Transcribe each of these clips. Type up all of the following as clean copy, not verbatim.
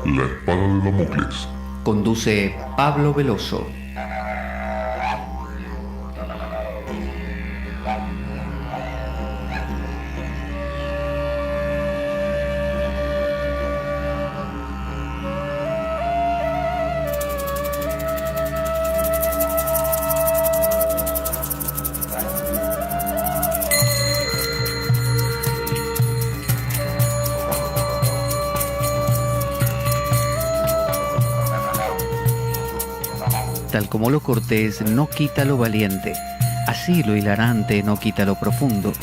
La espada de Damocles. Conduce Pablo Veloso. Tal como lo cortés no quita lo valiente, así lo hilarante no quita lo profundo.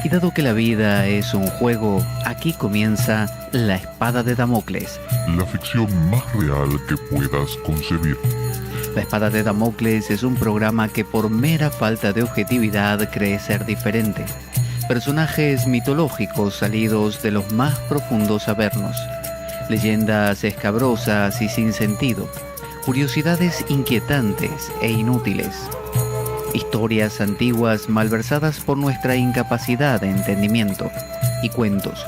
Y dado que la vida es un juego, aquí comienza La Espada de Damocles. La ficción más real que puedas concebir. La Espada de Damocles es un programa que por mera falta de objetividad cree ser diferente. Personajes mitológicos salidos de los más profundos avernos. Leyendas escabrosas y sin sentido. Curiosidades inquietantes e inútiles. Historias antiguas malversadas por nuestra incapacidad de entendimiento. Y cuentos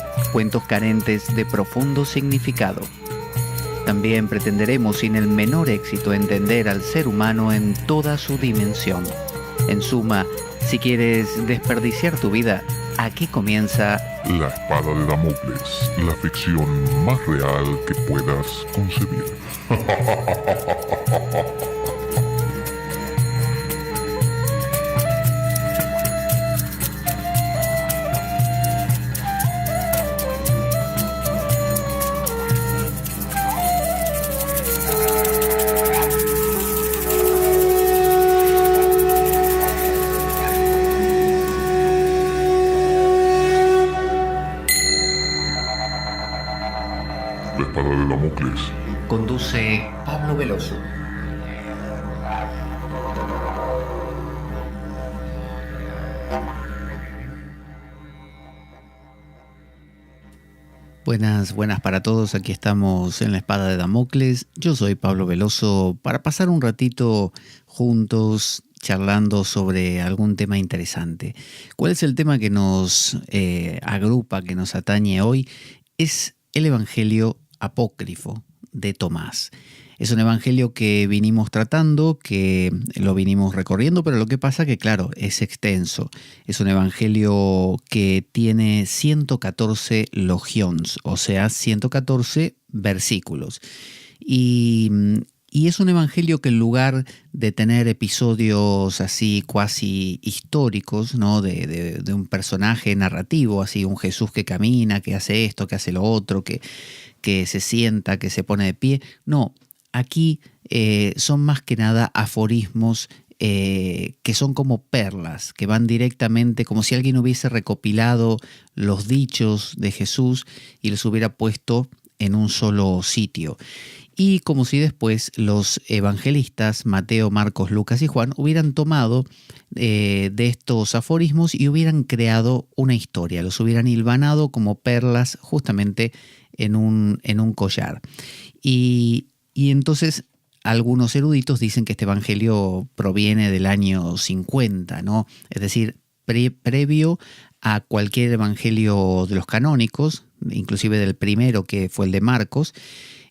carentes de profundo significado. También pretenderemos sin el menor éxito entender al ser humano en toda su dimensión. En suma, si quieres desperdiciar tu vida, aquí comienza La Espada de Damocles, la ficción más real que puedas concebir. La Espada de Damocles. Conduce Pablo Veloso. Buenas para todos. Aquí estamos en La Espada de Damocles. Yo soy Pablo Veloso para pasar un ratito juntos charlando sobre algún tema interesante. ¿Cuál es el tema que nos agrupa, que nos atañe hoy? Es el Evangelio apócrifo de Tomás. Es un evangelio que vinimos tratando, que lo vinimos recorriendo, pero lo que pasa que, claro, es extenso. Es un evangelio que tiene 114 logions, o sea, 114 versículos. Y es un evangelio que en lugar de tener episodios así cuasi históricos, ¿no? de un personaje narrativo, así un Jesús que camina, que hace esto, que hace lo otro, que se sienta, que se pone de pie. No, aquí son más que nada aforismos que son como perlas, que van directamente, como si alguien hubiese recopilado los dichos de Jesús y los hubiera puesto en un solo sitio. Y como si después los evangelistas, Mateo, Marcos, Lucas y Juan, hubieran tomado de estos aforismos y hubieran creado una historia, los hubieran hilvanado como perlas justamente en un collar. Y entonces algunos eruditos dicen que este evangelio proviene del año 50, ¿no? Es decir, previo a cualquier evangelio de los canónicos, inclusive del primero que fue el de Marcos.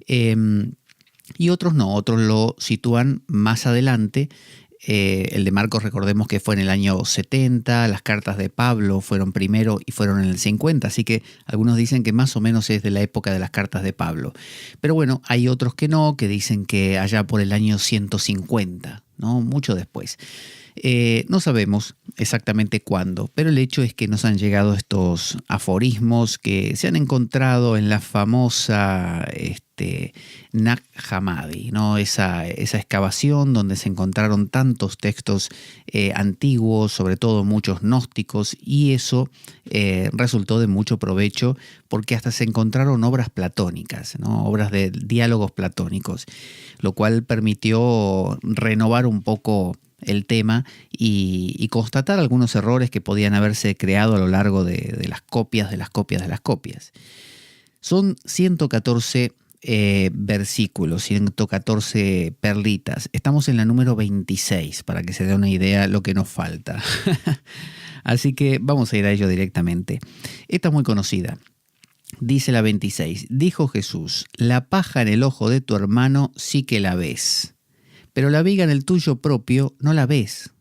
Y otros no, otros lo sitúan más adelante. El de Marcos, recordemos que fue en el año 70, las cartas de Pablo fueron primero y fueron en el 50, así que algunos dicen que más o menos es de la época de las cartas de Pablo. Pero bueno, hay otros que no, que dicen que allá por el año 150, ¿no? Mucho después. No sabemos exactamente cuándo, pero el hecho es que nos han llegado estos aforismos que se han encontrado en la famosa Nag Hammadi, ¿no? Esa excavación donde se encontraron tantos textos antiguos, sobre todo muchos gnósticos, y eso resultó de mucho provecho porque hasta se encontraron obras platónicas, ¿no? Obras de diálogos platónicos, lo cual permitió renovar un poco el tema y constatar algunos errores que podían haberse creado a lo largo de las copias de las copias de las copias. Son 114 versículos, 114 perlitas. Estamos en la número 26, para que se dé una idea lo que nos falta. Así que vamos a ir a ello directamente. Esta es muy conocida. Dice la 26, dijo Jesús, la paja en el ojo de tu hermano sí que la ves, pero la viga en el tuyo propio no la ves.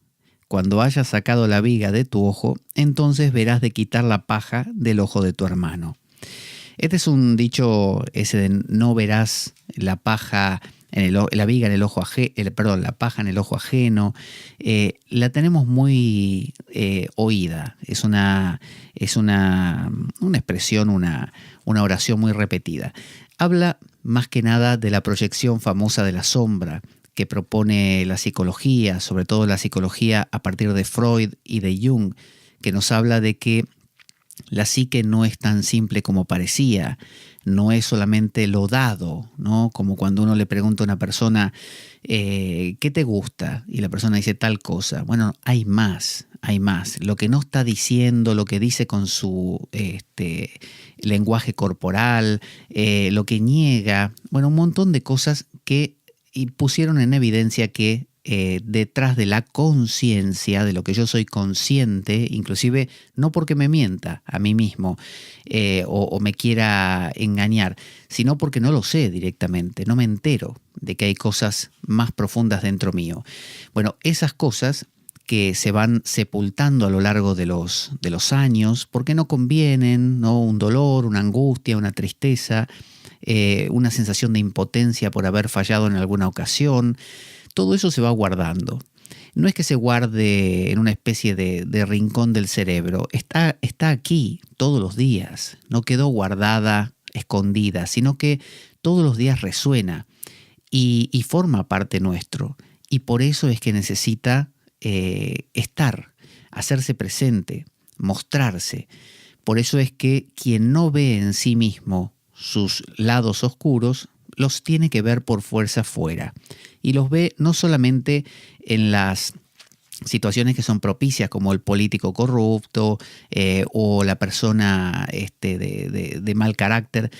Cuando hayas sacado la viga de tu ojo, entonces verás de quitar la paja del ojo de tu hermano. Este es un dicho ese de no verás la paja la viga en el ojo la paja en el ojo ajeno. La tenemos muy oída. Es una expresión, una oración muy repetida. Habla más que nada de la proyección famosa de la sombra que propone la psicología, sobre todo la psicología a partir de Freud y de Jung, que nos habla de que la psique no es tan simple como parecía, no es solamente lo dado, ¿no? Como cuando uno le pregunta a una persona, ¿qué te gusta? Y la persona dice tal cosa. Bueno, hay más. Lo que no está diciendo, lo que dice con su lenguaje corporal, lo que niega, bueno, un montón de cosas que pusieron en evidencia que detrás de la conciencia, de lo que yo soy consciente, inclusive no porque me mienta a mí mismo o me quiera engañar, sino porque no lo sé directamente, no me entero de que hay cosas más profundas dentro mío. Bueno, esas cosas que se van sepultando a lo largo de los años porque no convienen, ¿no? Un dolor, una angustia, una tristeza, una sensación de impotencia por haber fallado en alguna ocasión. Todo eso se va guardando. No es que se guarde en una especie de rincón del cerebro. Está aquí todos los días. No quedó guardada, escondida, sino que todos los días resuena y forma parte nuestro. Y por eso es que necesita estar, hacerse presente, mostrarse. Por eso es que quien no ve en sí mismo sus lados oscuros, los tiene que ver por fuerza fuera. Y los ve no solamente en las situaciones que son propicias, como el político corrupto o la persona de mal carácter,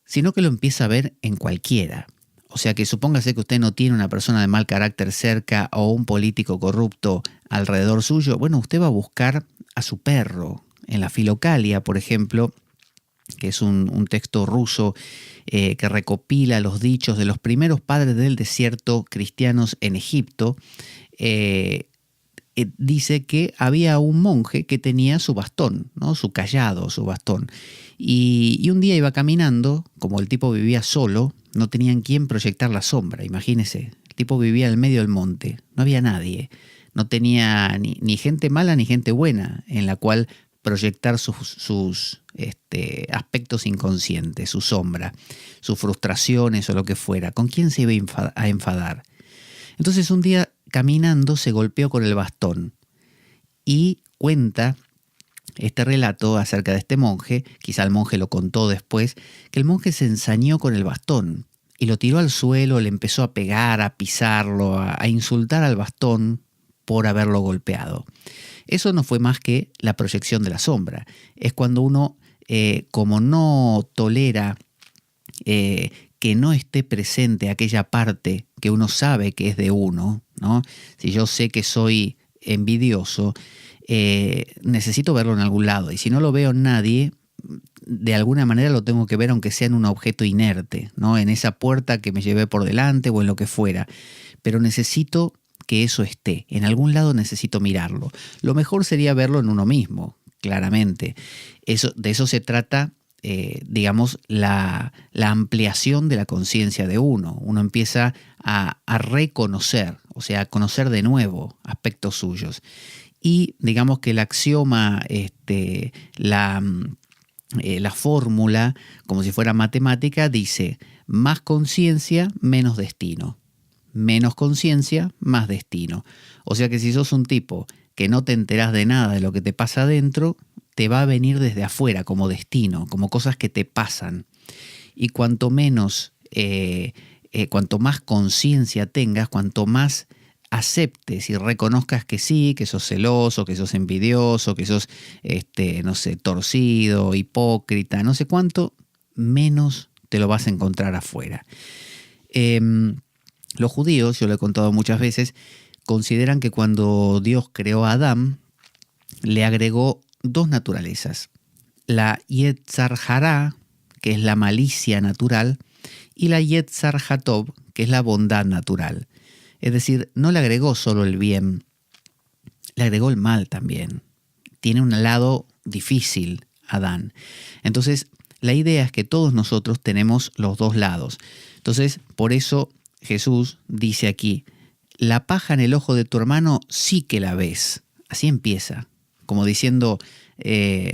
sino que lo empieza a ver en cualquiera. O sea que supóngase que usted no tiene una persona de mal carácter cerca o un político corrupto alrededor suyo. Bueno, usted va a buscar a su perro. En la Filocalia, por ejemplo, que es un texto ruso que recopila los dichos de los primeros padres del desierto cristianos en Egipto, dice que había un monje que tenía su bastón, ¿no? Su cayado, su bastón. Y un día iba caminando, como el tipo vivía solo, no tenían quien proyectar la sombra, imagínese. El tipo vivía en medio del monte, no había nadie. No tenía ni gente mala ni gente buena en la cual proyectar sus aspectos inconscientes, su sombra, sus frustraciones o lo que fuera. ¿Con quién se iba a enfadar? Entonces un día caminando se golpeó con el bastón y cuenta este relato acerca de este monje, quizá el monje lo contó después, que el monje se ensañó con el bastón y lo tiró al suelo, le empezó a pegar, a pisarlo, a insultar al bastón por haberlo golpeado. Eso no fue más que la proyección de la sombra. Es cuando uno, como no tolera que no esté presente aquella parte que uno sabe que es de uno, ¿no? Si yo sé que soy envidioso, necesito verlo en algún lado. Y si no lo veo en nadie, de alguna manera lo tengo que ver aunque sea en un objeto inerte, ¿no? En esa puerta que me llevé por delante o en lo que fuera. Pero necesito que eso esté. En algún lado necesito mirarlo. Lo mejor sería verlo en uno mismo, claramente. De eso se trata, digamos, la ampliación de la conciencia de uno. Uno empieza a reconocer, o sea, a conocer de nuevo aspectos suyos. Y digamos que el axioma, la fórmula, como si fuera matemática, dice más conciencia, menos destino. Menos conciencia, más destino. O sea que si sos un tipo que no te enterás de nada de lo que te pasa adentro, te va a venir desde afuera como destino, como cosas que te pasan. Y cuanto menos, cuanto más conciencia tengas, cuanto más aceptes y reconozcas que sí, que sos celoso, que sos envidioso, que sos, no sé, torcido, hipócrita, no sé cuánto, menos te lo vas a encontrar afuera. Los judíos, yo lo he contado muchas veces, consideran que cuando Dios creó a Adán, le agregó dos naturalezas. La Yetzar Hará, que es la malicia natural, y la Yetzar Hatov, que es la bondad natural. Es decir, no le agregó solo el bien, le agregó el mal también. Tiene un lado difícil, Adán. Entonces, la idea es que todos nosotros tenemos los dos lados. Entonces, por eso Jesús dice aquí, la paja en el ojo de tu hermano sí que la ves. Así empieza, como diciendo,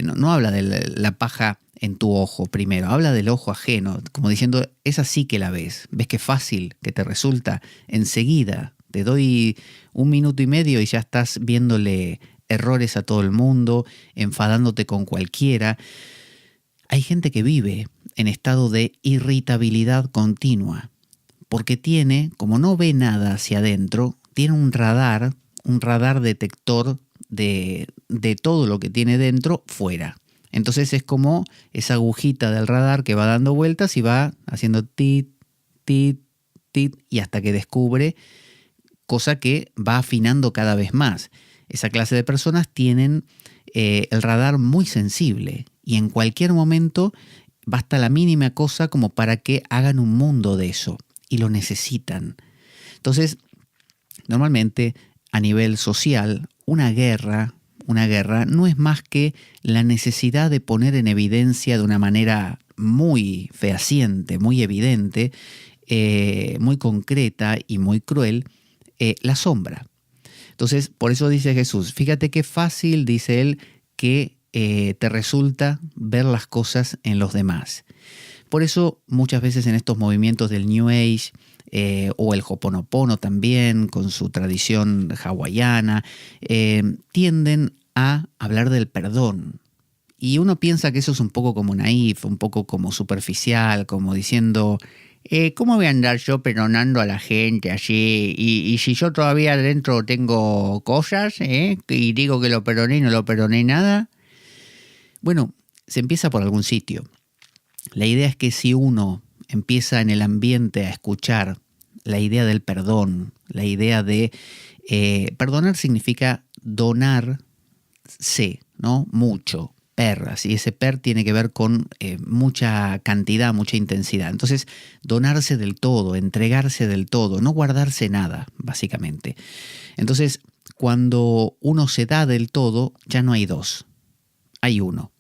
no habla de la paja en tu ojo primero, habla del ojo ajeno, como diciendo, esa sí que la ves. ¿Ves qué fácil que te resulta? Enseguida, te doy 1 minuto y medio y ya estás viéndole errores a todo el mundo, enfadándote con cualquiera. Hay gente que vive en estado de irritabilidad continua, porque tiene, como no ve nada hacia adentro, tiene un radar detector de todo lo que tiene dentro fuera. Entonces es como esa agujita del radar que va dando vueltas y va haciendo tit, tit, tit, y hasta que descubre, cosa que va afinando cada vez más. Esa clase de personas tienen el radar muy sensible y en cualquier momento basta la mínima cosa como para que hagan un mundo de eso y lo necesitan. Entonces, normalmente a nivel social, una guerra no es más que la necesidad de poner en evidencia de una manera muy fehaciente, muy evidente, muy concreta y muy cruel, la sombra. Entonces, por eso dice Jesús, fíjate qué fácil, dice él, que te resulta ver las cosas en los demás. Por eso muchas veces en estos movimientos del New Age, o el Ho'oponopono también, con su tradición hawaiana, tienden a hablar del perdón. Y uno piensa que eso es un poco como naif, un poco como superficial, como diciendo, ¿cómo voy a andar yo perdonando a la gente así? Y si yo todavía adentro tengo cosas, y digo que lo perdoné y no lo perdoné nada. Bueno, se empieza por algún sitio. La idea es que si uno empieza en el ambiente a escuchar la idea del perdón, la idea de perdonar significa donarse, ¿no? Mucho, y ese per tiene que ver con mucha cantidad, mucha intensidad. Entonces, donarse del todo, entregarse del todo, no guardarse nada, básicamente. Entonces, cuando uno se da del todo, ya no hay dos, hay uno.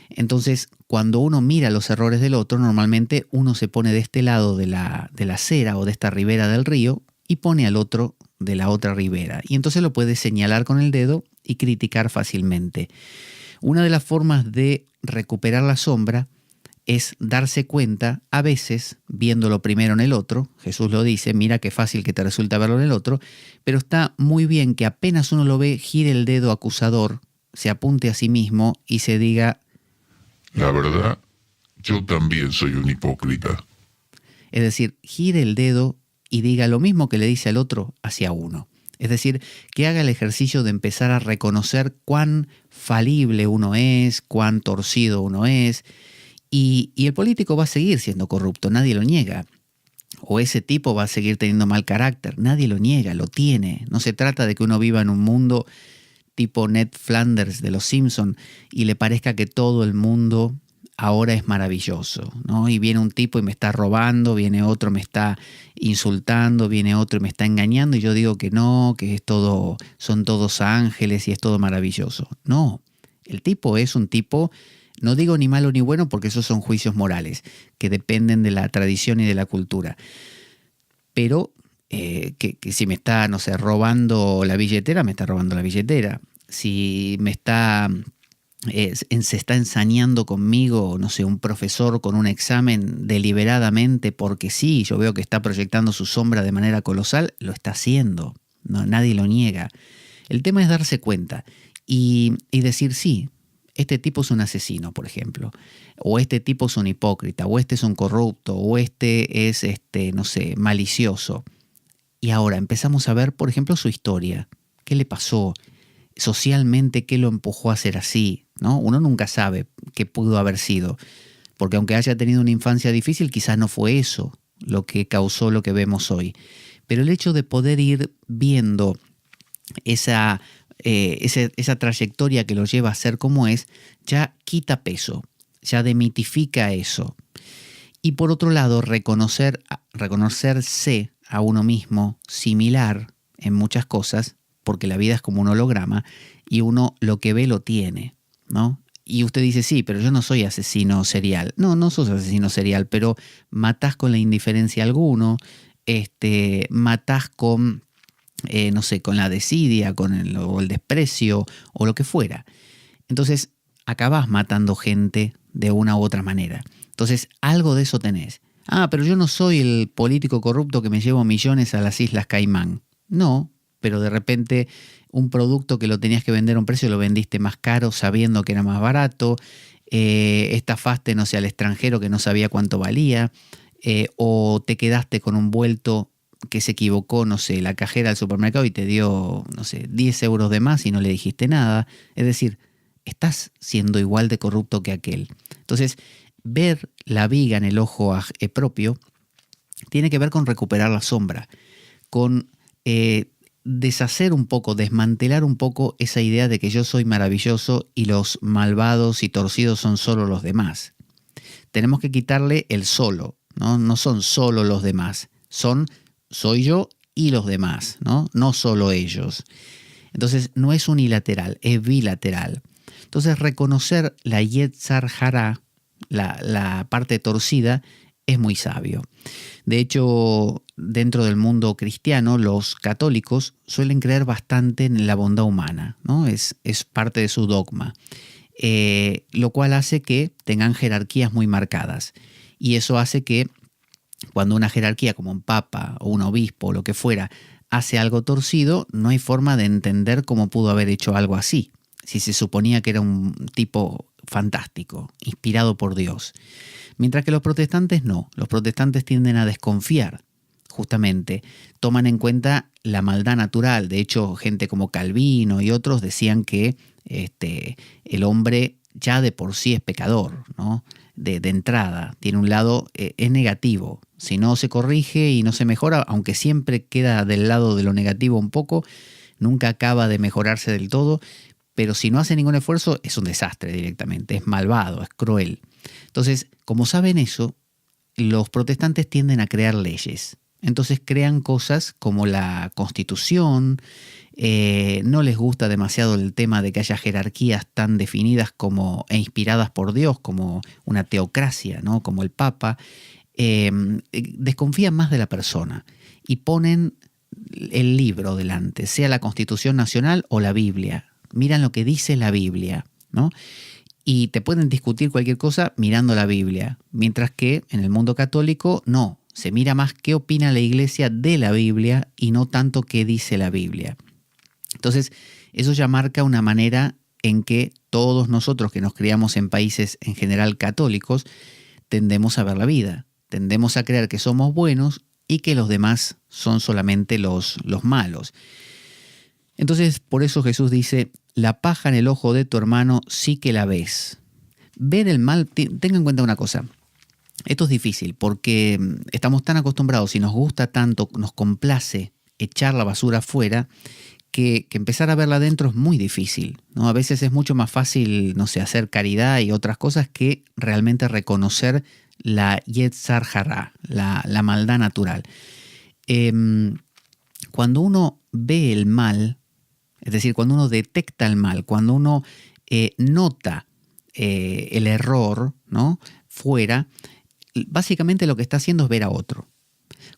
Entonces, cuando uno mira los errores del otro, normalmente uno se pone de este lado de la acera o de esta ribera del río y pone al otro de la otra ribera. Y entonces lo puede señalar con el dedo y criticar fácilmente. Una de las formas de recuperar la sombra es darse cuenta, a veces, viéndolo primero en el otro. Jesús lo dice, mira qué fácil que te resulta verlo en el otro, pero está muy bien que apenas uno lo ve, gire el dedo acusador, se apunte a sí mismo y se diga, la verdad, yo también soy un hipócrita. Es decir, gire el dedo y diga lo mismo que le dice al otro hacia uno. Es decir, que haga el ejercicio de empezar a reconocer cuán falible uno es, cuán torcido uno es. Y el político va a seguir siendo corrupto, nadie lo niega. O ese tipo va a seguir teniendo mal carácter, nadie lo niega, lo tiene. No se trata de que uno viva en un mundo tipo Ned Flanders de Los Simpson y le parezca que todo el mundo ahora es maravilloso, ¿no? Y viene un tipo y me está robando, viene otro me está insultando, viene otro y me está engañando y yo digo que no, que es todo, son todos ángeles y es todo maravilloso. No, el tipo es un tipo, no digo ni malo ni bueno porque esos son juicios morales que dependen de la tradición y de la cultura, pero que si me está, no sé, robando la billetera, me está robando la billetera. Si me está, se está ensañando conmigo, no sé, un profesor con un examen deliberadamente porque sí, yo veo que está proyectando su sombra de manera colosal, lo está haciendo, no, nadie lo niega. El tema es darse cuenta y decir sí, este tipo es un asesino, por ejemplo, o este tipo es un hipócrita, o este es un corrupto, o este es, no sé, malicioso. Y ahora empezamos a ver, por ejemplo, su historia. ¿Qué le pasó? Socialmente, ¿qué lo empujó a ser así? ¿No? Uno nunca sabe qué pudo haber sido. porque aunque haya tenido una infancia difícil, quizás no fue eso lo que causó lo que vemos hoy. Pero el hecho de poder ir viendo esa trayectoria que lo lleva a ser como es, ya quita peso, ya demitifica eso. Y por otro lado, reconocerse a uno mismo similar en muchas cosas, porque la vida es como un holograma y uno lo que ve lo tiene, ¿no? Y usted dice, sí, pero yo no soy asesino serial. No, no sos asesino serial, pero matás con la indiferencia a alguno, matás con, no sé, con la desidia, con el desprecio o lo que fuera. Entonces, acabás matando gente de una u otra manera. Entonces, algo de eso tenés. Ah, pero yo no soy el político corrupto que me llevo millones a las Islas Caimán. No, pero de repente un producto que lo tenías que vender a un precio lo vendiste más caro sabiendo que era más barato, estafaste, no sé, al extranjero que no sabía cuánto valía, o te quedaste con un vuelto que se equivocó, no sé, la cajera del supermercado y te dio, no sé, 10 euros de más y no le dijiste nada. Es decir, estás siendo igual de corrupto que aquel. Entonces, ver la viga en el ojo propio tiene que ver con recuperar la sombra, con deshacer un poco, desmantelar un poco esa idea de que yo soy maravilloso y los malvados y torcidos son solo los demás. Tenemos que quitarle el solo, ¿no? No son solo los demás, soy yo y los demás, ¿no? No solo ellos. Entonces no es unilateral, es bilateral. Entonces reconocer la Yetzar Hara, la parte torcida, es muy sabio. De hecho, dentro del mundo cristiano, los católicos suelen creer bastante en la bondad humana, ¿no? Es parte de su dogma, lo cual hace que tengan jerarquías muy marcadas. Y eso hace que cuando una jerarquía como un papa o un obispo o lo que fuera hace algo torcido, no hay forma de entender cómo pudo haber hecho algo así, si se suponía que era un tipo fantástico, inspirado por Dios. Mientras que los protestantes no, los protestantes tienden a desconfiar, justamente, toman en cuenta la maldad natural. De hecho, gente como Calvino y otros decían que el hombre ya de por sí es pecador, ¿no? De entrada, tiene un lado, es negativo. Si no se corrige y no se mejora, aunque siempre queda del lado de lo negativo un poco, nunca acaba de mejorarse del todo, pero si no hace ningún esfuerzo es un desastre directamente, es malvado, es cruel. Entonces, como saben eso, los protestantes tienden a crear leyes. Entonces crean cosas como la Constitución, no les gusta demasiado el tema de que haya jerarquías tan definidas e inspiradas por Dios, como una teocracia, ¿no? Como el Papa. Desconfían más de la persona y ponen el libro delante, sea la Constitución Nacional o la Biblia. Miran lo que dice la Biblia, ¿no? Y te pueden discutir cualquier cosa mirando la Biblia, mientras que en el mundo católico no, se mira más qué opina la Iglesia de la Biblia y no tanto qué dice la Biblia. Entonces, eso ya marca una manera en que todos nosotros que nos criamos en países en general católicos tendemos a ver la vida, tendemos a creer que somos buenos y que los demás son solamente los malos. Entonces, por eso Jesús dice, la paja en el ojo de tu hermano sí que la ves. Ver el mal, tenga en cuenta una cosa, esto es difícil porque estamos tan acostumbrados y nos gusta tanto, nos complace echar la basura afuera, que empezar a verla adentro es muy difícil, ¿no? A veces es mucho más fácil, no sé, hacer caridad y otras cosas que realmente reconocer la Yetzar Hara, la maldad natural. Cuando uno ve el mal, es decir, cuando uno detecta el mal, cuando uno nota el error, ¿no? Fuera, básicamente lo que está haciendo es ver a otro.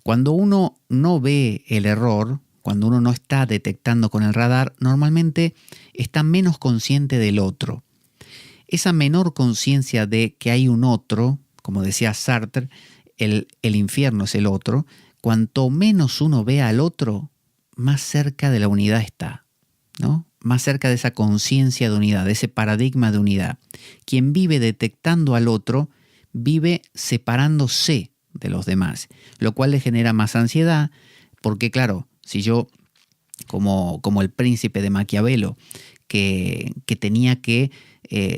Cuando uno no ve el error, cuando uno no está detectando con el radar, normalmente está menos consciente del otro. Esa menor conciencia de que hay un otro, como decía Sartre, el infierno es el otro, cuanto menos uno ve al otro, más cerca de la unidad está, ¿no? Más cerca de esa conciencia de unidad, de ese paradigma de unidad. Quien vive detectando al otro, vive separándose de los demás, lo cual le genera más ansiedad, porque claro, si yo, como el príncipe de Maquiavelo, que tenía que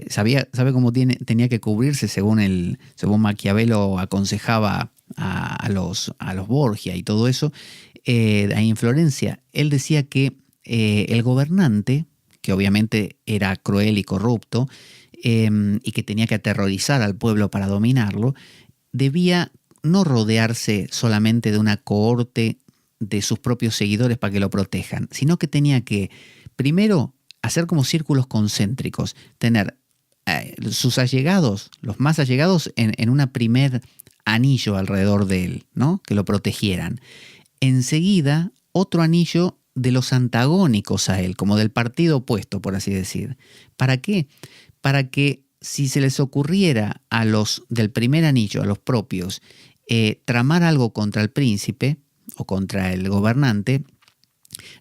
sabe cómo tenía que cubrirse según Maquiavelo aconsejaba a los Borgia y todo eso, ahí en Florencia. Él decía que el gobernante, que obviamente era cruel y corrupto, y que tenía que aterrorizar al pueblo para dominarlo, debía no rodearse solamente de una cohorte de sus propios seguidores para que lo protejan, sino que tenía que, primero, hacer como círculos concéntricos, tener sus allegados, los más allegados, en una primer anillo alrededor de él, ¿no? Que lo protegieran. Enseguida, otro anillo de los antagónicos a él, como del partido opuesto, por así decir. ¿Para qué? Para que si se les ocurriera a los del primer anillo, a los propios, tramar algo contra el príncipe o contra el gobernante,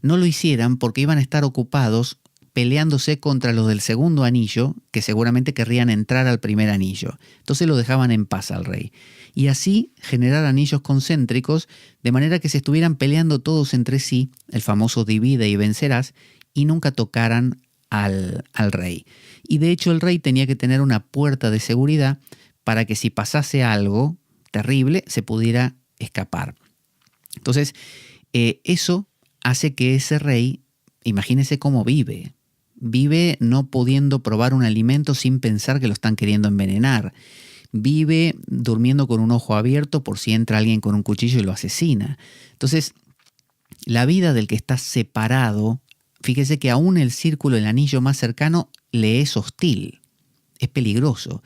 no lo hicieran porque iban a estar ocupados peleándose contra los del segundo anillo, que seguramente querrían entrar al primer anillo. Entonces lo dejaban en paz al rey. Y así generar anillos concéntricos, de manera que se estuvieran peleando todos entre sí, el famoso divide y vencerás, y nunca tocaran al rey. Y de hecho el rey tenía que tener una puerta de seguridad para que si pasase algo terrible se pudiera escapar. Entonces, eso hace que ese rey, imagínese cómo vive. Vive no pudiendo probar un alimento sin pensar que lo están queriendo envenenar. Vive durmiendo con un ojo abierto por si entra alguien con un cuchillo y lo asesina. Entonces, la vida del que está separado, fíjese que aún el círculo, el anillo más cercano, le es hostil, es peligroso.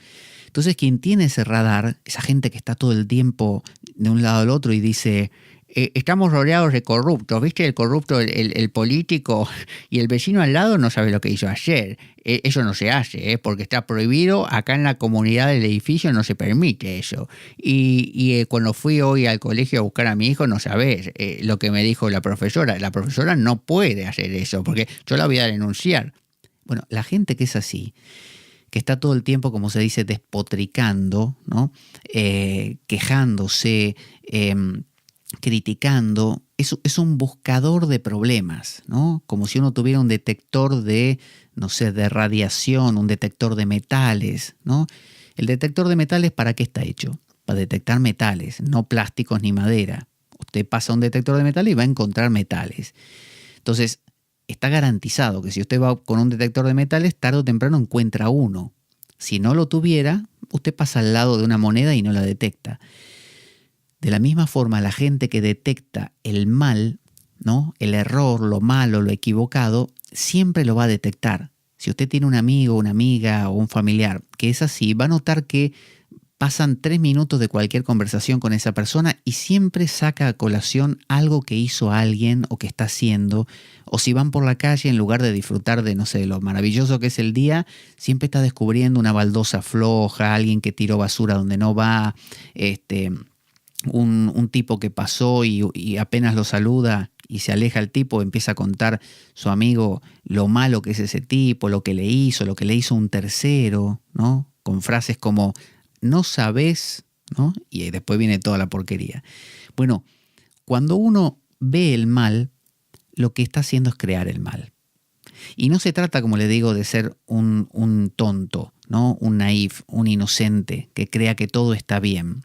Entonces, quien tiene ese radar, esa gente que está todo el tiempo de un lado al otro y dice, estamos rodeados de corruptos, ¿viste? El corrupto, el político, y el vecino al lado no sabe lo que hizo ayer. Eso no se hace, porque está prohibido. Acá en la comunidad del edificio no se permite eso. Y cuando fui hoy al colegio a buscar a mi hijo, no sabés lo que me dijo la profesora. La profesora no puede hacer eso, porque yo la voy a denunciar. Bueno, la gente que es así, que está todo el tiempo, como se dice, despotricando, ¿no? Quejándose, criticando, es un buscador de problemas, ¿no? Como si uno tuviera un detector de, no sé, de radiación, un detector de metales, ¿no? El detector de metales, ¿para qué está hecho? Para detectar metales, no plásticos ni madera. Usted pasa un detector de metales y va a encontrar metales. Entonces, está garantizado que si usted va con un detector de metales, tarde o temprano encuentra uno. Si no lo tuviera, usted pasa al lado de una moneda y no la detecta. De la misma forma, la gente que detecta el mal, ¿no? El error, lo malo, lo equivocado, siempre lo va a detectar. Si usted tiene un amigo, una amiga o un familiar que es así, va a notar que pasan 3 minutos de cualquier conversación con esa persona y siempre saca a colación algo que hizo alguien o que está haciendo. O si van por la calle, en lugar de disfrutar de, no sé, lo maravilloso que es el día, siempre está descubriendo una baldosa floja, alguien que tiró basura donde no va, un tipo que pasó y apenas lo saluda y se aleja el tipo, empieza a contar su amigo lo malo que es ese tipo, lo que le hizo un tercero, ¿no? Con frases como, no sabes, ¿no? Y después viene toda la porquería. Bueno, cuando uno ve el mal, lo que está haciendo es crear el mal. Y no se trata, como le digo, de ser un tonto, ¿no? Un naif, un inocente que crea que todo está bien.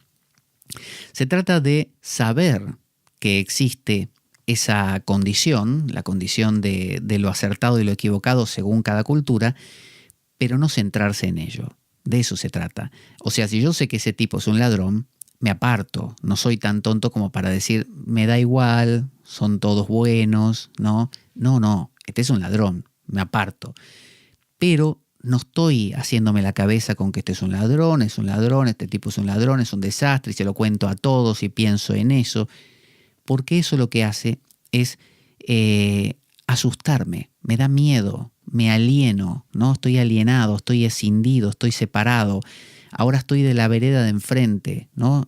Se trata de saber que existe esa condición, la condición de lo acertado y lo equivocado según cada cultura, pero no centrarse en ello. De eso se trata. O sea, si yo sé que ese tipo es un ladrón, me aparto. No soy tan tonto como para decir, me da igual, son todos buenos, ¿no? No, este es un ladrón, me aparto. Pero no estoy haciéndome la cabeza con que este es un ladrón, este tipo es un desastre, y se lo cuento a todos y pienso en eso, porque eso lo que hace es asustarme, me da miedo, me alieno, ¿no? Estoy alienado, estoy escindido, estoy separado. Ahora estoy de la vereda de enfrente, ¿no?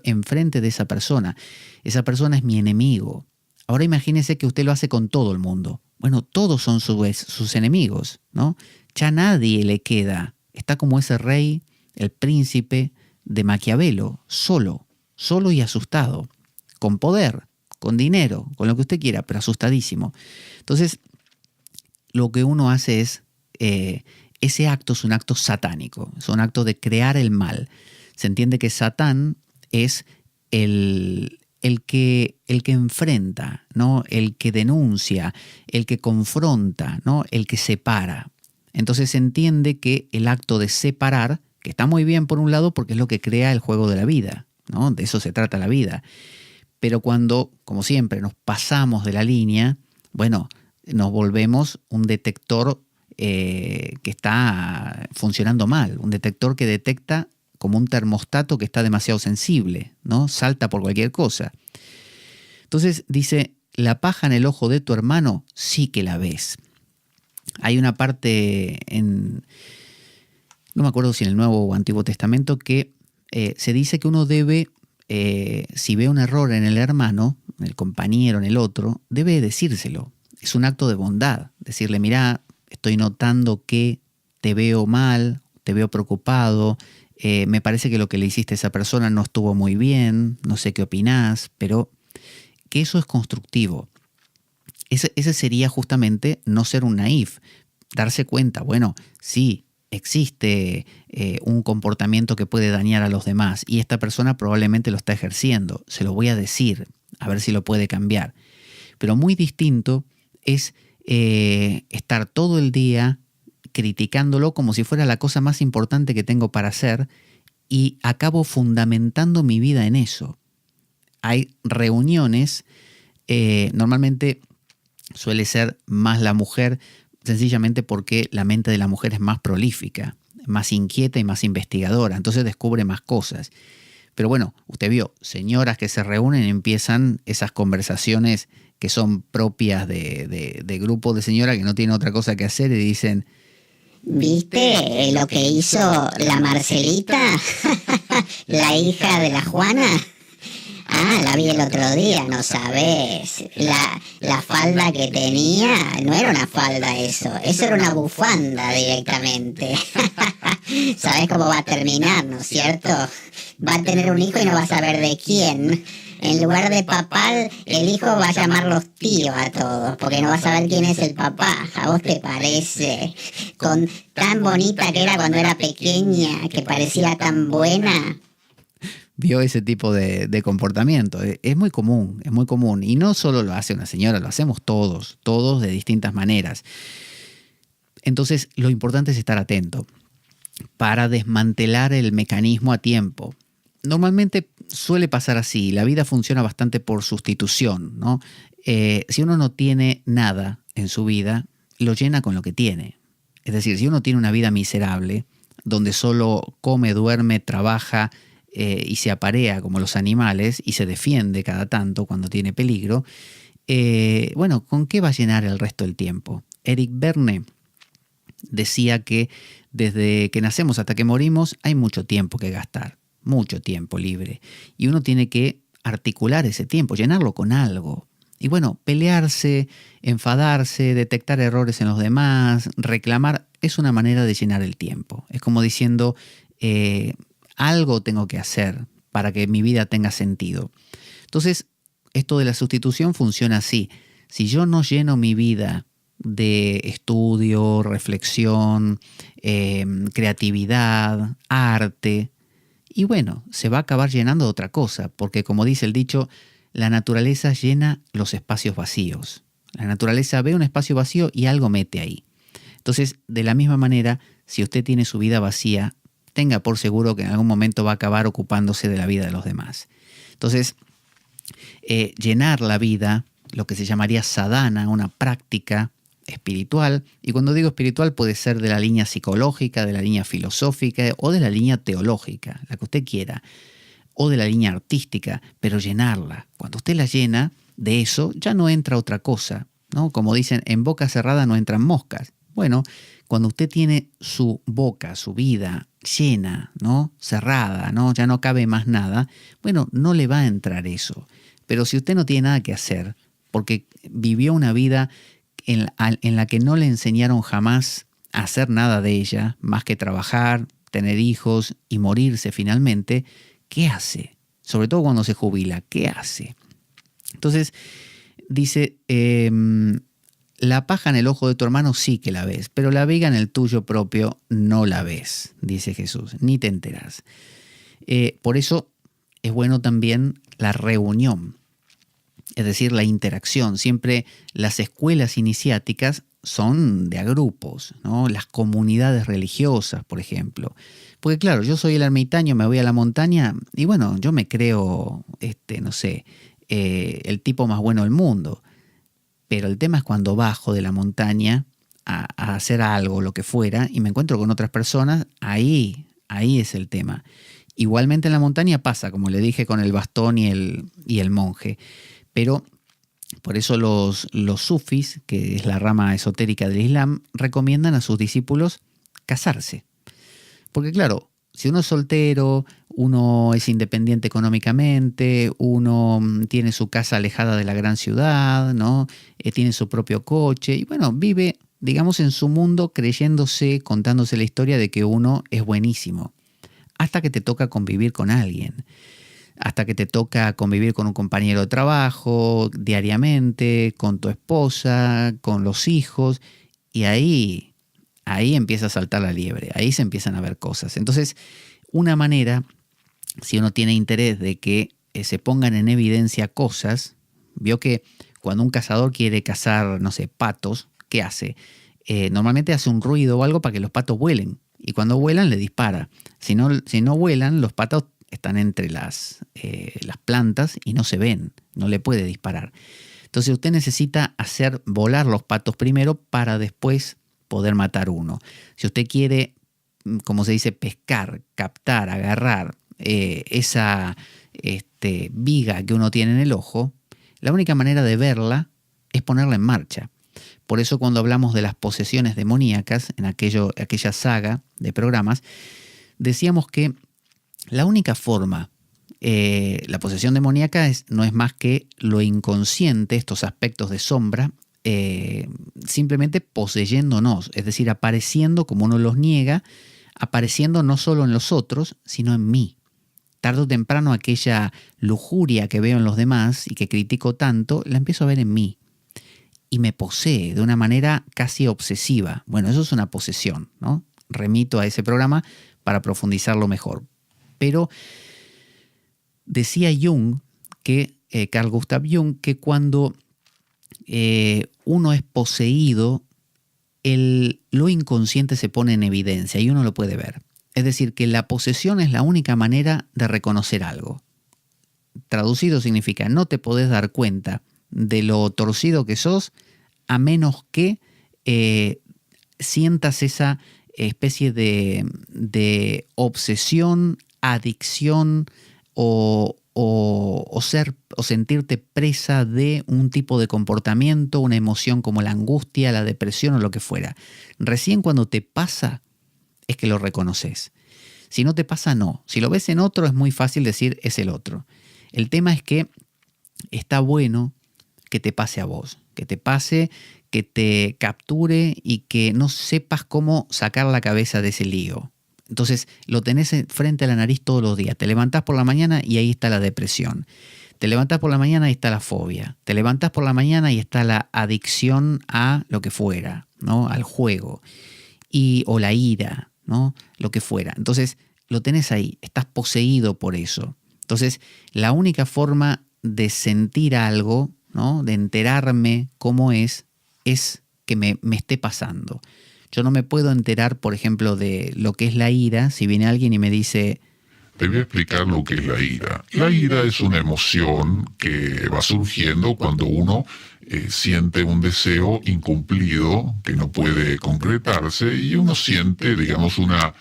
Enfrente de esa persona. Esa persona es mi enemigo. Ahora imagínese que usted lo hace con todo el mundo. Bueno, todos son sus enemigos, ¿no? Ya nadie le queda. Está como ese rey, el príncipe de Maquiavelo, solo y asustado, con poder, con dinero, con lo que usted quiera, pero asustadísimo. Entonces, lo que uno hace es ese acto es un acto satánico, es un acto de crear el mal. Se entiende que Satán es el que enfrenta, ¿no? El que denuncia, el que confronta, ¿no? El que separa. Entonces se entiende que el acto de separar, que está muy bien por un lado porque es lo que crea el juego de la vida, ¿no? De eso se trata la vida. Pero cuando, como siempre, nos pasamos de la línea, bueno, nos volvemos un detector que está funcionando mal, un detector que detecta como un termostato que está demasiado sensible, ¿no? Salta por cualquier cosa. Entonces dice, la paja en el ojo de tu hermano sí que la ves. Hay una parte no me acuerdo si en el Nuevo o Antiguo Testamento, que se dice que uno debe, si ve un error en el hermano, en el compañero, en el otro, debe decírselo. Es un acto de bondad. Decirle, mira, estoy notando que te veo mal, te veo preocupado, me parece que lo que le hiciste a esa persona no estuvo muy bien, no sé qué opinás, pero que eso es constructivo. Ese sería justamente no ser un naif, darse cuenta, bueno, sí, existe un comportamiento que puede dañar a los demás y esta persona probablemente lo está ejerciendo, se lo voy a decir, a ver si lo puede cambiar. Pero muy distinto es estar todo el día criticándolo como si fuera la cosa más importante que tengo para hacer y acabo fundamentando mi vida en eso. Hay reuniones, normalmente suele ser más la mujer, sencillamente porque la mente de la mujer es más prolífica, más inquieta y más investigadora, entonces descubre más cosas. Pero bueno, usted vio, señoras que se reúnen y empiezan esas conversaciones que son propias de grupos de señoras que no tienen otra cosa que hacer y dicen, ¿viste lo que hizo la Marcelita, la hija de la Juana? Ah, la vi el otro día, no sabés. La falda que tenía no era una falda eso era una bufanda directamente. ¿Sabés cómo va a terminar, no es cierto? Va a tener un hijo y no va a saber de quién. En lugar de papá, el hijo va a llamarlos tío a todos, porque no va a saber quién es el papá. ¿A vos te parece? Con tan bonita que era cuando era pequeña, que parecía tan buena. vio ese tipo de comportamiento. Es muy común, es muy común. Y no solo lo hace una señora, lo hacemos todos de distintas maneras. Entonces, lo importante es estar atento para desmantelar el mecanismo a tiempo. Normalmente suele pasar así, la vida funciona bastante por sustitución, ¿no? Si uno no tiene nada en su vida, lo llena con lo que tiene. Es decir, si uno tiene una vida miserable, donde solo come, duerme, trabaja y se aparea como los animales y se defiende cada tanto cuando tiene peligro, bueno, ¿con qué va a llenar el resto del tiempo? Eric Berne decía que desde que nacemos hasta que morimos hay mucho tiempo que gastar, mucho tiempo libre. Y uno tiene que articular ese tiempo, llenarlo con algo. Y bueno, pelearse, enfadarse, detectar errores en los demás, reclamar, es una manera de llenar el tiempo. Es como diciendo, algo tengo que hacer para que mi vida tenga sentido. Entonces, esto de la sustitución funciona así. Si yo no lleno mi vida de estudio, reflexión, creatividad, arte, y bueno, se va a acabar llenando de otra cosa, porque como dice el dicho, la naturaleza llena los espacios vacíos. La naturaleza ve un espacio vacío y algo mete ahí. Entonces, de la misma manera, si usted tiene su vida vacía, tenga por seguro que en algún momento va a acabar ocupándose de la vida de los demás. Entonces, llenar la vida, lo que se llamaría sadhana, una práctica espiritual, y cuando digo espiritual puede ser de la línea psicológica, de la línea filosófica o de la línea teológica, la que usted quiera, o de la línea artística, pero llenarla. Cuando usted la llena de eso, ya no entra otra cosa, ¿no? Como dicen, en boca cerrada no entran moscas. Bueno, cuando usted tiene su boca, su vida llena, ¿no? Cerrada, ¿no? Ya no cabe más nada, bueno, no le va a entrar eso. Pero si usted no tiene nada que hacer, porque vivió una vida en la que no le enseñaron jamás a hacer nada de ella, más que trabajar, tener hijos y morirse finalmente, ¿qué hace? Sobre todo cuando se jubila, ¿qué hace? Entonces, dice, la paja en el ojo de tu hermano sí que la ves, pero la viga en el tuyo propio no la ves, dice Jesús, ni te enteras. Por eso es bueno también la reunión, es decir, la interacción. Siempre las escuelas iniciáticas son de a grupos, ¿no? Las comunidades religiosas, por ejemplo. Porque claro, yo soy el ermitaño, me voy a la montaña y bueno, yo me creo, no sé, el tipo más bueno del mundo. Pero el tema es cuando bajo de la montaña a hacer algo, lo que fuera, y me encuentro con otras personas, ahí es el tema. Igualmente en la montaña pasa, como le dije, con el bastón y el monje. Pero por eso los sufis, que es la rama esotérica del Islam, recomiendan a sus discípulos casarse. Porque claro, si uno es soltero, uno es independiente económicamente, uno tiene su casa alejada de la gran ciudad, ¿no? Tiene su propio coche y bueno, vive, digamos, en su mundo creyéndose, contándose la historia de que uno es buenísimo. Hasta que te toca convivir con alguien. Hasta que te toca convivir con un compañero de trabajo diariamente, con tu esposa, con los hijos, y ahí empieza a saltar la liebre, ahí se empiezan a ver cosas. Entonces, una manera, si uno tiene interés de que se pongan en evidencia cosas, vio que cuando un cazador quiere cazar, no sé, patos, ¿qué hace? Normalmente hace un ruido o algo para que los patos vuelen, y cuando vuelan le dispara. Si no vuelan, los patos están entre las plantas y no se ven, no le puede disparar. Entonces usted necesita hacer volar los patos primero para después poder matar uno. Si usted quiere, como se dice, pescar, captar, agarrar esa viga que uno tiene en el ojo, la única manera de verla es ponerla en marcha. Por eso cuando hablamos de las posesiones demoníacas, en aquella saga de programas, decíamos que la única forma, la posesión demoníaca no es más que lo inconsciente, estos aspectos de sombra, simplemente poseyéndonos, es decir, apareciendo como uno los niega, apareciendo no solo en los otros, sino en mí. Tarde o temprano aquella lujuria que veo en los demás y que critico tanto, la empiezo a ver en mí. Y me posee de una manera casi obsesiva. Bueno, eso es una posesión, ¿no? Remito a ese programa para profundizarlo mejor. Pero decía Jung, Carl Gustav Jung, que cuando uno es poseído, lo inconsciente se pone en evidencia y uno lo puede ver. Es decir, que la posesión es la única manera de reconocer algo. Traducido significa, no te podés dar cuenta de lo torcido que sos a menos que sientas esa especie de obsesión, adicción o sentirte presa de un tipo de comportamiento, una emoción como la angustia, la depresión o lo que fuera. Recién cuando te pasa es que lo reconoces. Si no te pasa, no. Si lo ves en otro es muy fácil decir es el otro. El tema es que está bueno que te pase a vos, que te pase, que te capture y que no sepas cómo sacar la cabeza de ese lío. Entonces lo tenés frente a la nariz todos los días. Te levantás por la mañana y ahí está la depresión. Te levantás por la mañana y está la fobia. Te levantás por la mañana y está la adicción a lo que fuera, ¿no? Al juego. O la ira, ¿no? Lo que fuera. Entonces lo tenés ahí. Estás poseído por eso. Entonces la única forma de sentir algo, ¿no? De enterarme cómo es que me esté pasando. Yo no me puedo enterar, por ejemplo, de lo que es la ira si viene alguien y me dice... Te voy a explicar lo que es la ira. La ira es una emoción que va surgiendo cuando uno siente un deseo incumplido que no puede concretarse y uno siente, digamos, una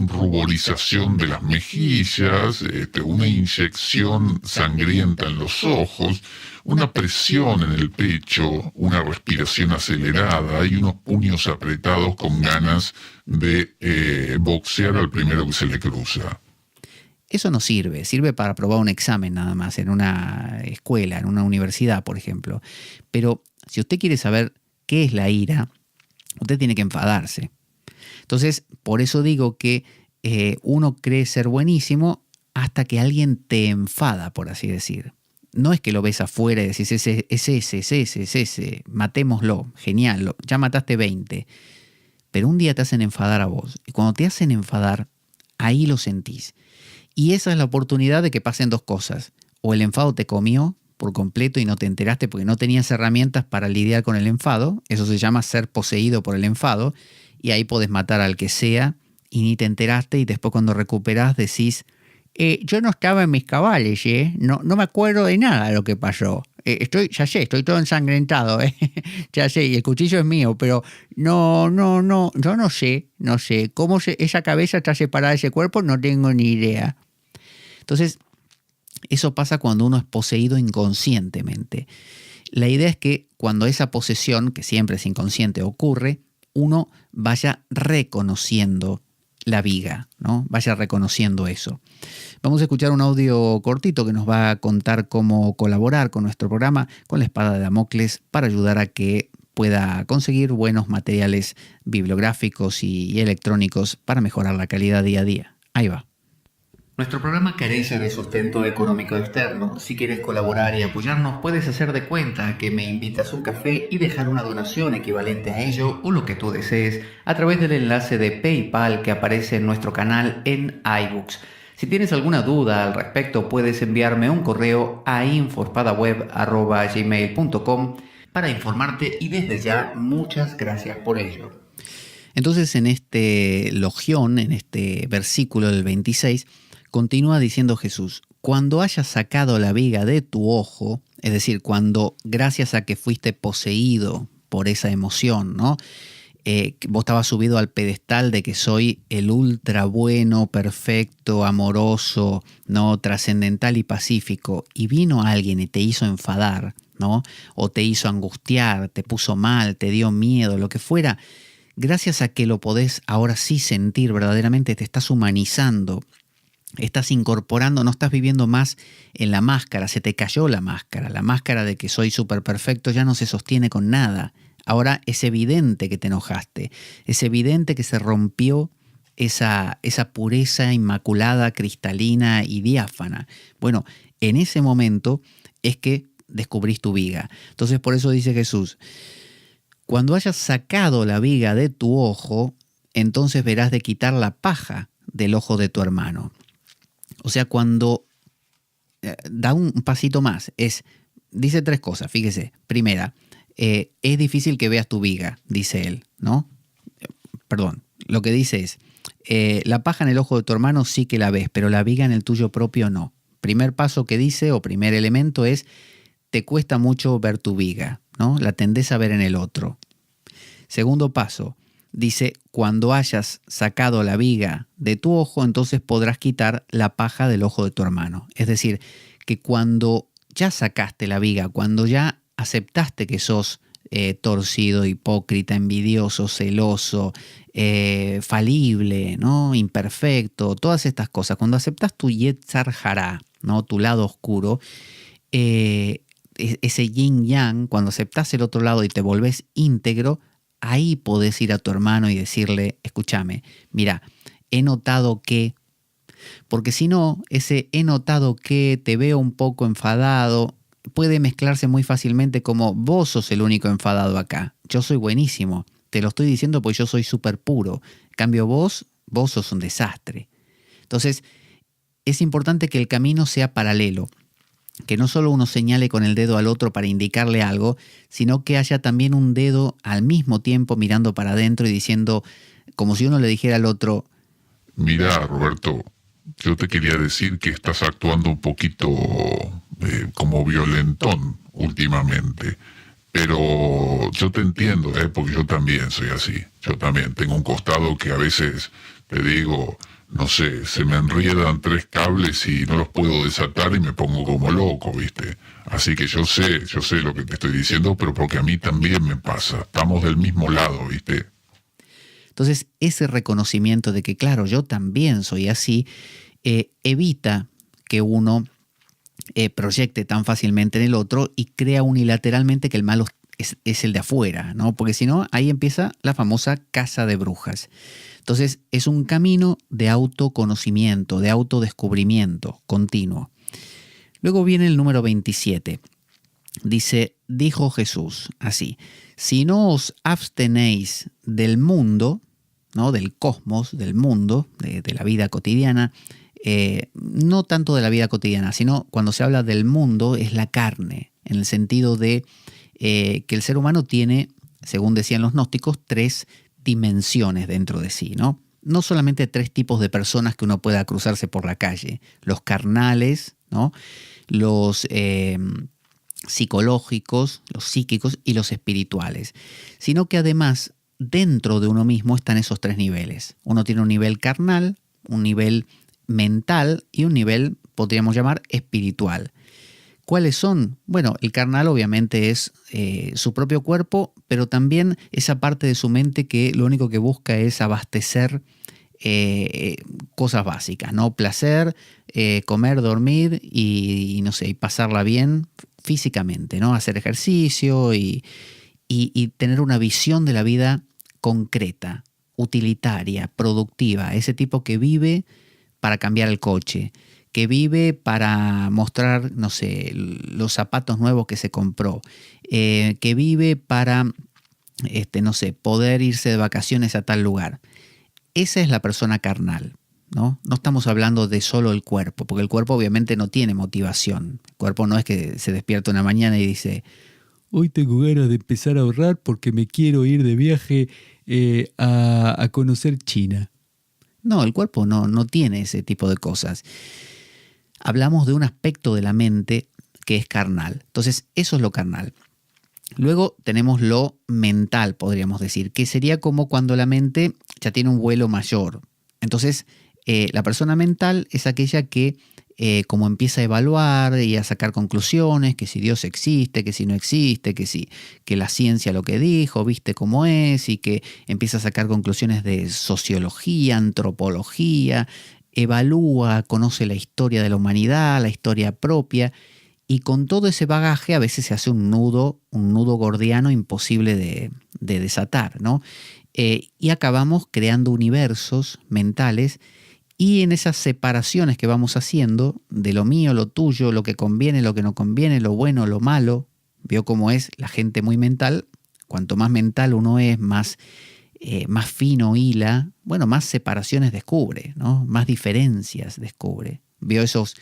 ruborización de las mejillas, una inyección sangrienta en los ojos, una presión en el pecho, una respiración acelerada y unos puños apretados con ganas de boxear al primero que se le cruza. Eso no sirve para aprobar un examen nada más en una escuela, en una universidad, por ejemplo. Pero si usted quiere saber qué es la ira, usted tiene que enfadarse. Entonces, por eso digo que uno cree ser buenísimo hasta que alguien te enfada, por así decir. no es que lo ves afuera y decís, es ese, matémoslo, genial, ya mataste 20. Pero un día te hacen enfadar a vos. Y cuando te hacen enfadar, ahí lo sentís. Y esa es la oportunidad de que pasen dos cosas. O el enfado te comió por completo y no te enteraste porque no tenías herramientas para lidiar con el enfado. Eso se llama ser poseído por el enfado. Y ahí podés matar al que sea y ni te enteraste. Y después cuando recuperás decís, yo no estaba en mis cabales, no me acuerdo de nada de lo que pasó. Ya sé, estoy todo ensangrentado, ya sé, y el cuchillo es mío, pero no, yo no sé cómo esa cabeza está separada de ese cuerpo, no tengo ni idea. Entonces, eso pasa cuando uno es poseído inconscientemente. La idea es que cuando esa posesión, que siempre es inconsciente, ocurre, uno vaya reconociendo la viga, ¿no? Vaya reconociendo eso. Vamos a escuchar un audio cortito que nos va a contar cómo colaborar con nuestro programa con la espada de Damocles para ayudar a que pueda conseguir buenos materiales bibliográficos y electrónicos para mejorar la calidad día a día. Ahí va. Nuestro programa carece de sustento económico externo. Si quieres colaborar y apoyarnos, puedes hacer de cuenta que me invitas un café y dejar una donación equivalente a ello o lo que tú desees a través del enlace de PayPal que aparece en nuestro canal en iBooks. Si tienes alguna duda al respecto, puedes enviarme un correo a info@gmail.com para informarte y desde ya muchas gracias por ello. Entonces en este logión, en este versículo del 26, continúa diciendo Jesús, cuando hayas sacado la viga de tu ojo, es decir, cuando gracias a que fuiste poseído por esa emoción, ¿no? Vos estabas subido al pedestal de que soy el ultra bueno, perfecto, amoroso, ¿no? Trascendental y pacífico, y vino alguien y te hizo enfadar, ¿no? O te hizo angustiar, te puso mal, te dio miedo, lo que fuera. Gracias a que lo podés ahora sí sentir verdaderamente, te estás humanizando, estás incorporando, no estás viviendo más en la máscara, se te cayó la máscara de que soy súper perfecto ya no se sostiene con nada. Ahora es evidente que te enojaste, es evidente que se rompió esa pureza inmaculada, cristalina y diáfana. Bueno, en ese momento es que descubrís tu viga. Entonces por eso dice Jesús, cuando hayas sacado la viga de tu ojo, entonces verás de quitar la paja del ojo de tu hermano. O sea, cuando da un pasito más, dice tres cosas, fíjese. Primera, es difícil que veas tu viga, dice él, ¿no? Perdón, lo que dice es, la paja en el ojo de tu hermano sí que la ves, pero la viga en el tuyo propio no. Primer paso que dice, o primer elemento es, te cuesta mucho ver tu viga, ¿no? La tendés a ver en el otro. Segundo paso, dice, cuando hayas sacado la viga de tu ojo, entonces podrás quitar la paja del ojo de tu hermano. Es decir, que cuando ya sacaste la viga, cuando ya aceptaste que sos torcido, hipócrita, envidioso, celoso, falible, ¿no? Imperfecto, todas estas cosas, cuando aceptas tu Yetzar Hará, ¿no? Tu lado oscuro, ese yin yang, cuando aceptas el otro lado y te volvés íntegro, ahí podés ir a tu hermano y decirle, escúchame, mira, he notado que, porque si no, ese he notado que te veo un poco enfadado, puede mezclarse muy fácilmente como vos sos el único enfadado acá, yo soy buenísimo, te lo estoy diciendo porque yo soy súper puro, en cambio vos sos un desastre. Entonces, es importante que el camino sea paralelo, que no solo uno señale con el dedo al otro para indicarle algo, sino que haya también un dedo al mismo tiempo mirando para adentro y diciendo, como si uno le dijera al otro, mira, Roberto, yo te quería decir que estás actuando un poquito como violentón últimamente, pero yo te entiendo, porque yo también soy así, yo también tengo un costado que a veces te digo, no sé, se me enriedan 3 cables y no los puedo desatar y me pongo como loco, ¿viste? Así que yo sé lo que te estoy diciendo, pero porque a mí también me pasa. Estamos del mismo lado, ¿viste? Entonces, ese reconocimiento de que, claro, yo también soy así, evita que uno proyecte tan fácilmente en el otro y crea unilateralmente que el malo es el de afuera, ¿no? Porque si no, ahí empieza la famosa casa de brujas. Entonces, es un camino de autoconocimiento, de autodescubrimiento continuo. Luego viene el número 27. Dice, dijo Jesús así: si no os abstenéis del mundo, ¿no? Del cosmos, del mundo, de la vida cotidiana, no tanto de la vida cotidiana, sino cuando se habla del mundo es la carne, en el sentido de que el ser humano tiene, según decían los gnósticos, 3 dimensiones dentro de sí, ¿no? No solamente 3 tipos de personas que uno pueda cruzarse por la calle: los carnales, ¿no? Los psicológicos, los psíquicos y los espirituales, sino que además dentro de uno mismo están esos 3 niveles. Uno tiene un nivel carnal, un nivel mental y un nivel, podríamos llamar, espiritual. ¿Cuáles son? Bueno, el carnal obviamente es su propio cuerpo, pero también esa parte de su mente que lo único que busca es abastecer cosas básicas, ¿no? Placer, comer, dormir y no sé, y pasarla bien físicamente, ¿no? Hacer ejercicio y tener una visión de la vida concreta, utilitaria, productiva. Ese tipo que vive para cambiar el coche, que vive para mostrar, no sé, los zapatos nuevos que se compró, que vive para, no sé, poder irse de vacaciones a tal lugar. Esa es la persona carnal, ¿no? No estamos hablando de solo el cuerpo, porque el cuerpo obviamente no tiene motivación. El cuerpo no es que se despierta una mañana y dice: hoy tengo ganas de empezar a ahorrar porque me quiero ir de viaje a conocer China. No, el cuerpo no tiene ese tipo de cosas. Hablamos de un aspecto de la mente que es carnal. Entonces, eso es lo carnal. Luego tenemos lo mental, podríamos decir, que sería como cuando la mente ya tiene un vuelo mayor. Entonces, la persona mental es aquella que como empieza a evaluar y a sacar conclusiones, que si Dios existe, que si no existe, que la ciencia lo que dijo, viste cómo es, y que empieza a sacar conclusiones de sociología, antropología, evalúa, conoce la historia de la humanidad, la historia propia, y con todo ese bagaje a veces se hace un nudo gordiano imposible de desatar, ¿no? Y acabamos creando universos mentales, y en esas separaciones que vamos haciendo de lo mío, lo tuyo, lo que conviene, lo que no conviene, lo bueno, lo malo, veo cómo es la gente muy mental. Cuanto más mental uno es, más fino hila, bueno, más separaciones descubre, ¿no? Más diferencias descubre. Veo esos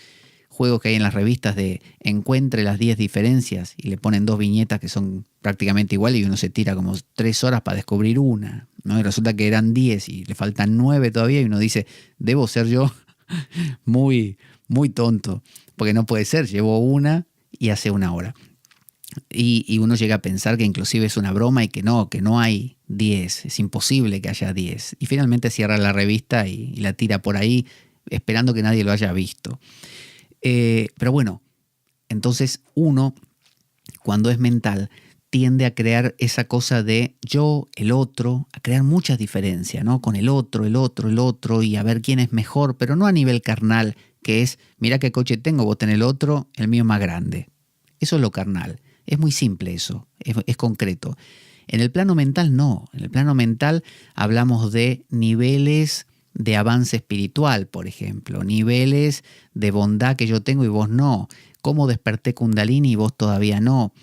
juegos que hay en las revistas de encuentre las 10 diferencias y le ponen 2 viñetas que son prácticamente iguales y uno se tira como 3 horas para descubrir una, ¿no? Y resulta que eran 10 y le faltan 9 todavía y uno dice, debo ser yo muy, muy tonto, porque no puede ser, llevo una y hace 1 hora. Y uno llega a pensar que inclusive es una broma y que no hay 10, es imposible que haya 10. Y finalmente cierra la revista y la tira por ahí esperando que nadie lo haya visto. Pero bueno, entonces uno, cuando es mental, tiende a crear esa cosa de yo, el otro, a crear muchas diferencias, ¿no? Con el otro, y a ver quién es mejor, pero no a nivel carnal, que es, mira qué coche tengo, vos tenés el otro, el mío más grande. Eso es lo carnal. Es muy simple eso, es concreto. En el plano mental no. En el plano mental hablamos de niveles de avance espiritual, por ejemplo, niveles de bondad que yo tengo y vos no, cómo desperté Kundalini y vos todavía no,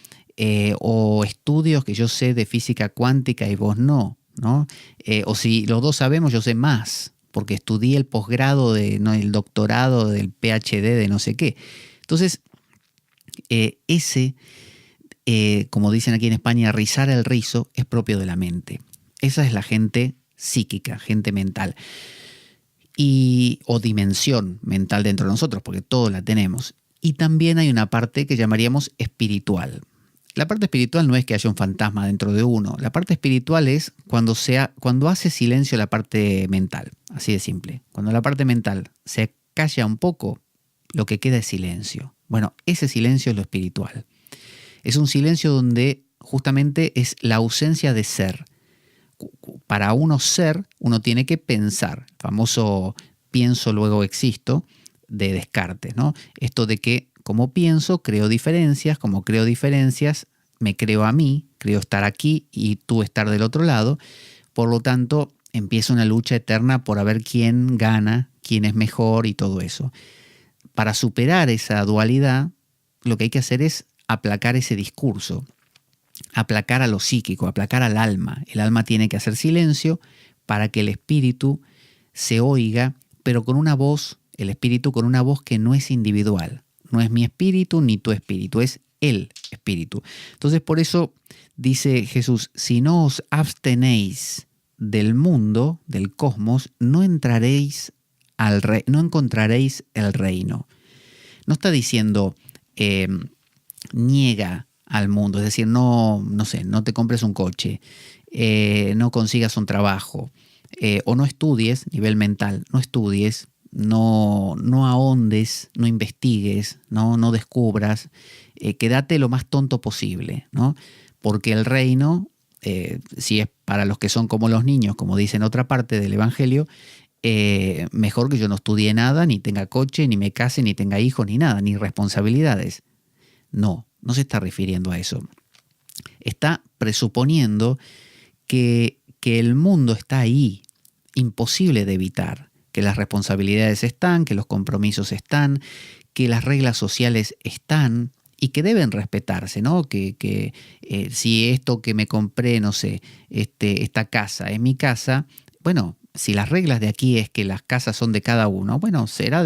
o estudios que yo sé de física cuántica y vos no, ¿no? O si los dos sabemos, yo sé más, porque estudié el posgrado, el doctorado del PhD de no sé qué. Entonces, como dicen aquí en España, rizar el rizo es propio de la mente. Esa es la gente psíquica, gente mental. O dimensión mental dentro de nosotros, porque todos la tenemos. Y también hay una parte que llamaríamos espiritual. La parte espiritual no es que haya un fantasma dentro de uno. La parte espiritual es cuando hace silencio la parte mental. Así de simple. Cuando la parte mental se calla un poco, lo que queda es silencio. Bueno, ese silencio es lo espiritual. Es un silencio donde justamente es la ausencia de ser. Para uno ser, uno tiene que pensar. El famoso pienso, luego existo, de Descartes, ¿no? Esto de que como pienso, creo diferencias, como creo diferencias, me creo a mí, creo estar aquí y tú estar del otro lado. Por lo tanto, empieza una lucha eterna por ver quién gana, quién es mejor y todo eso. para superar esa dualidad, lo que hay que hacer es aplacar ese discurso, aplacar a lo psíquico, aplacar al alma. El alma tiene que hacer silencio para que el espíritu se oiga, pero con una voz, el espíritu con una voz que no es individual. No es mi espíritu ni tu espíritu, es el espíritu. Entonces, por eso dice Jesús, si no os abstenéis del mundo, del cosmos, no entraréis no encontraréis el reino. No está diciendo niega al mundo, es decir, no te compres un coche, no consigas un trabajo, o no estudies, nivel mental, no estudies, no ahondes, no investigues, no descubras, quédate lo más tonto posible, ¿no? Porque el reino, si es para los que son como los niños, como dice en otra parte del Evangelio, mejor que yo no estudie nada, ni tenga coche, ni me case, ni tenga hijos, ni nada, ni responsabilidades. No se está refiriendo a eso. Está presuponiendo que el mundo está ahí, imposible de evitar, que las responsabilidades están, que los compromisos están, que las reglas sociales están y que deben respetarse, ¿no? Que si esto que me compré, no sé, esta casa es mi casa, bueno, si las reglas de aquí es que las casas son de cada uno, bueno, será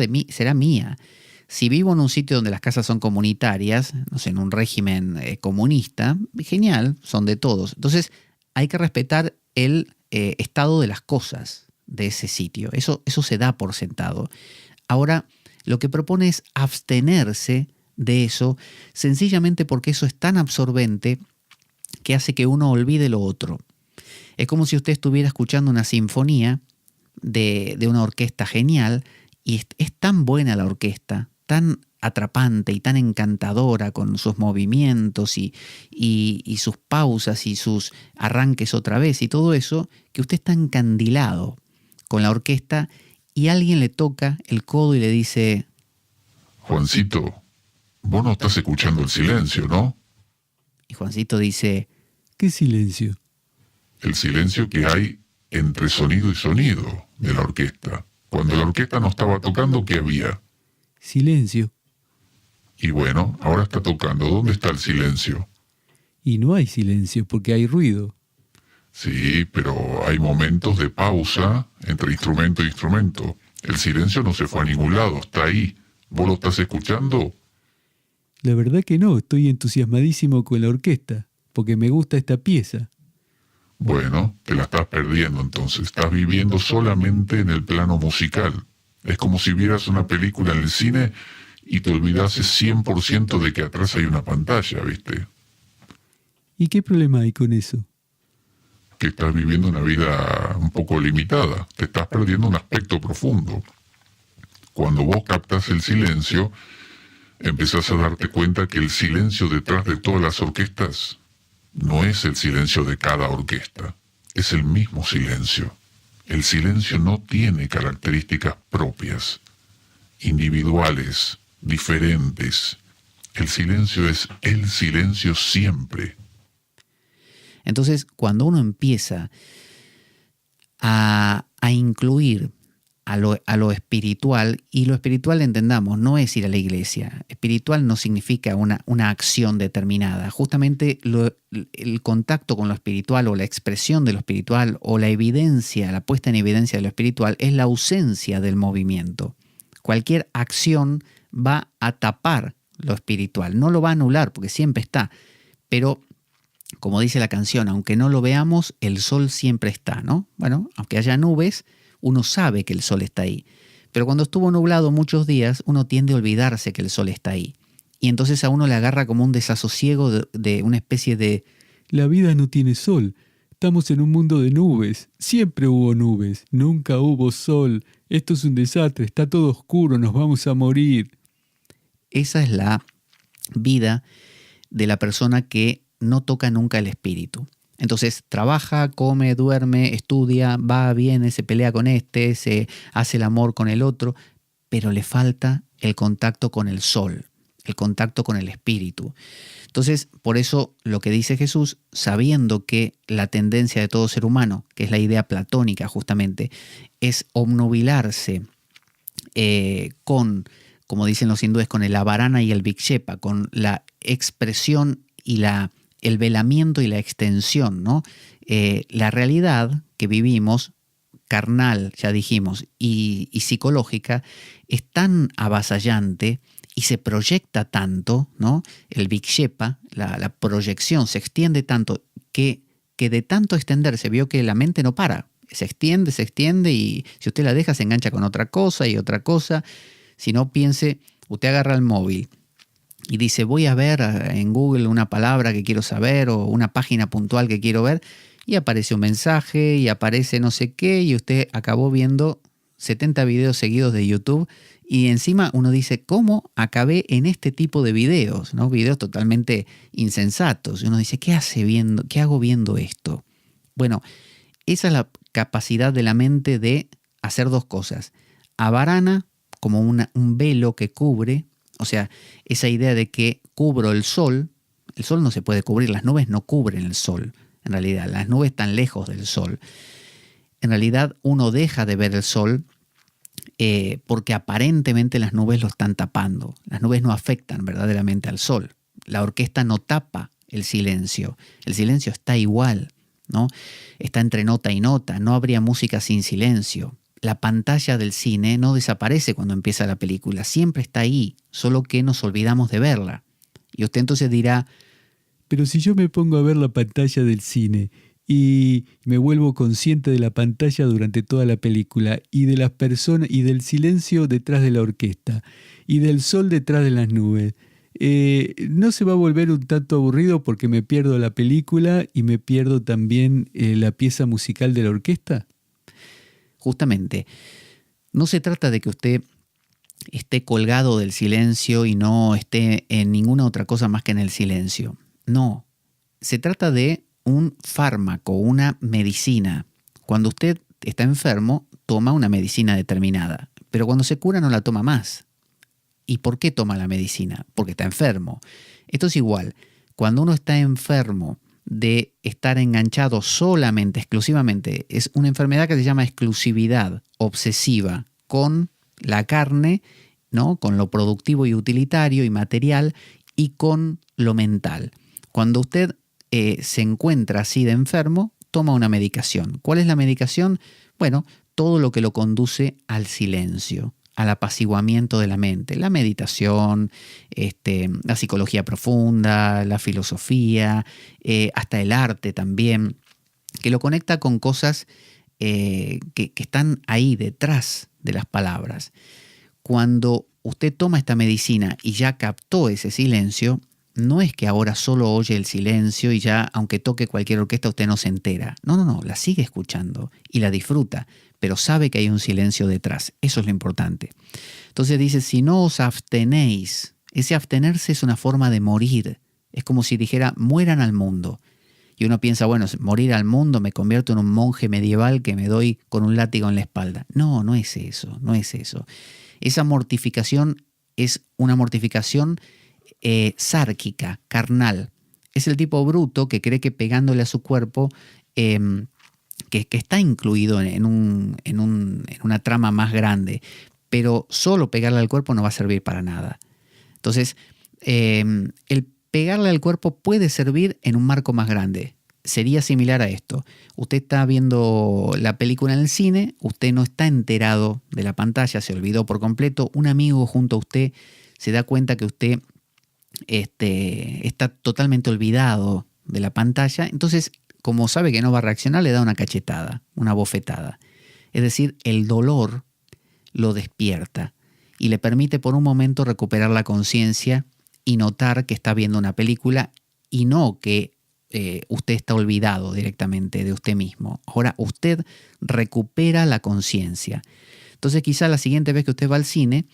mía. Si vivo en un sitio donde las casas son comunitarias, no sé, en un régimen comunista, genial, son de todos. Entonces hay que respetar el estado de las cosas de ese sitio. Eso se da por sentado. Ahora, lo que propone es abstenerse de eso, sencillamente porque eso es tan absorbente que hace que uno olvide lo otro. Es como si usted estuviera escuchando una sinfonía de una orquesta genial y es tan buena la orquesta, tan atrapante y tan encantadora con sus movimientos y sus pausas y sus arranques otra vez y todo eso, que usted está encandilado con la orquesta y alguien le toca el codo y le dice: Juancito, vos no estás escuchando el silencio, ¿no? Y Juancito dice: ¿Qué silencio? El silencio que hay entre sonido y sonido de la orquesta. Cuando la orquesta no estaba tocando, ¿qué había? Silencio. Y bueno, ahora está tocando. ¿Dónde está el silencio? Y no hay silencio porque hay ruido. Sí, pero hay momentos de pausa entre instrumento e instrumento. El silencio no se fue a ningún lado, está ahí. ¿Vos lo estás escuchando? La verdad que no, estoy entusiasmadísimo con la orquesta, porque me gusta esta pieza. Bueno, te la estás perdiendo entonces. Estás viviendo solamente en el plano musical. Es como si vieras una película en el cine y te olvidases 100% de que atrás hay una pantalla, ¿viste? ¿Y qué problema hay con eso? Que estás viviendo una vida un poco limitada. Te estás perdiendo un aspecto profundo. Cuando vos captas el silencio, empezás a darte cuenta que el silencio detrás de todas las orquestas no es el silencio de cada orquesta, es el mismo silencio. El silencio no tiene características propias, individuales, diferentes. El silencio es el silencio siempre. Entonces, cuando uno empieza a incluir a lo espiritual, y lo espiritual, entendamos, no es ir a la iglesia. Espiritual no significa una acción determinada. Justamente el contacto con lo espiritual o la expresión de lo espiritual o la evidencia, la puesta en evidencia de lo espiritual es la ausencia del movimiento. Cualquier acción va a tapar lo espiritual, no lo va a anular porque siempre está, pero como dice la canción, aunque no lo veamos, el sol siempre está, ¿no? Bueno, aunque haya nubes, uno sabe que el sol está ahí. Pero cuando estuvo nublado muchos días, uno tiende a olvidarse que el sol está ahí. Y entonces a uno le agarra como un desasosiego de una especie de... La vida no tiene sol. Estamos en un mundo de nubes. Siempre hubo nubes. Nunca hubo sol. Esto es un desastre. Está todo oscuro. Nos vamos a morir. Esa es la vida de la persona que no toca nunca el espíritu. Entonces trabaja, come, duerme, estudia, va, viene, se pelea con este, se hace el amor con el otro, pero le falta el contacto con el sol, el contacto con el espíritu. Entonces, por eso lo que dice Jesús, sabiendo que la tendencia de todo ser humano, que es la idea platónica justamente, es obnubilarse con como dicen los hindúes, con el avarana y el vikshepa, con la expresión y el velamiento y la extensión, ¿no? La realidad que vivimos, carnal, ya dijimos, y psicológica, es tan avasallante y se proyecta tanto, ¿no? El vikshepa, la proyección, se extiende tanto que de tanto extenderse vio que la mente no para. Se extiende y si usted la deja se engancha con otra cosa y otra cosa. Si no, piense, usted agarra el móvil y dice, voy a ver en Google una palabra que quiero saber o una página puntual que quiero ver, y aparece un mensaje y aparece no sé qué, y usted acabó viendo 70 videos seguidos de YouTube, y encima uno dice, ¿cómo acabé en este tipo de videos? ¿No? Videos totalmente insensatos. Y uno dice, ¿qué hago viendo esto? Bueno, esa es la capacidad de la mente de hacer dos cosas. Avarana, como un velo que cubre, o sea, esa idea de que cubro el sol no se puede cubrir, las nubes no cubren el sol, en realidad, las nubes están lejos del sol. En realidad uno deja de ver el sol porque aparentemente las nubes lo están tapando. Las nubes no afectan verdaderamente al sol. La orquesta no tapa el silencio está igual, ¿no? Está entre nota y nota, no habría música sin silencio. La pantalla del cine no desaparece cuando empieza la película, siempre está ahí, solo que nos olvidamos de verla. Y usted entonces dirá, pero si yo me pongo a ver la pantalla del cine y me vuelvo consciente de la pantalla durante toda la película y de las personas y del silencio detrás de la orquesta y del sol detrás de las nubes, ¿no se va a volver un tanto aburrido porque me pierdo la película y me pierdo también la pieza musical de la orquesta? Justamente, no se trata de que usted esté colgado del silencio y no esté en ninguna otra cosa más que en el silencio. No, se trata de un fármaco, una medicina. Cuando usted está enfermo, toma una medicina determinada, pero cuando se cura no la toma más. ¿Y por qué toma la medicina? Porque está enfermo. Esto es igual. Cuando uno está enfermo de estar enganchado solamente, exclusivamente, es una enfermedad que se llama exclusividad obsesiva con la carne, ¿no? Con lo productivo y utilitario y material, y con lo mental. Cuando usted se encuentra así de enfermo, toma una medicación. ¿Cuál es la medicación? Bueno, todo lo que lo conduce al silencio, al apaciguamiento de la mente. La meditación, la psicología profunda, la filosofía, hasta el arte también, que lo conecta con cosas que están ahí detrás de las palabras. Cuando usted toma esta medicina y ya captó ese silencio, no es que ahora solo oye el silencio y ya, aunque toque cualquier orquesta, usted no se entera. No, la sigue escuchando y la disfruta, pero sabe que hay un silencio detrás. Eso es lo importante. Entonces dice, si no os abstenéis, ese abstenerse es una forma de morir. Es como si dijera, mueran al mundo. Y uno piensa, bueno, morir al mundo, me convierto en un monje medieval que me doy con un látigo en la espalda. No, no es eso, no es eso. Esa mortificación es una mortificación sárquica, carnal. Es el tipo bruto que cree que pegándole a su cuerpo, que está incluido en una trama más grande, pero solo pegarle al cuerpo no va a servir para nada. Entonces, el pegarle al cuerpo puede servir en un marco más grande. Sería similar a esto. Usted está viendo la película en el cine, usted no está enterado de la pantalla, se olvidó por completo, un amigo junto a usted se da cuenta que usted está totalmente olvidado de la pantalla, entonces, como sabe que no va a reaccionar, le da una cachetada, una bofetada. Es decir, el dolor lo despierta y le permite por un momento recuperar la conciencia y notar que está viendo una película y no que usted está olvidado directamente de usted mismo. Ahora usted recupera la conciencia. Entonces quizá la siguiente vez que usted va al cine,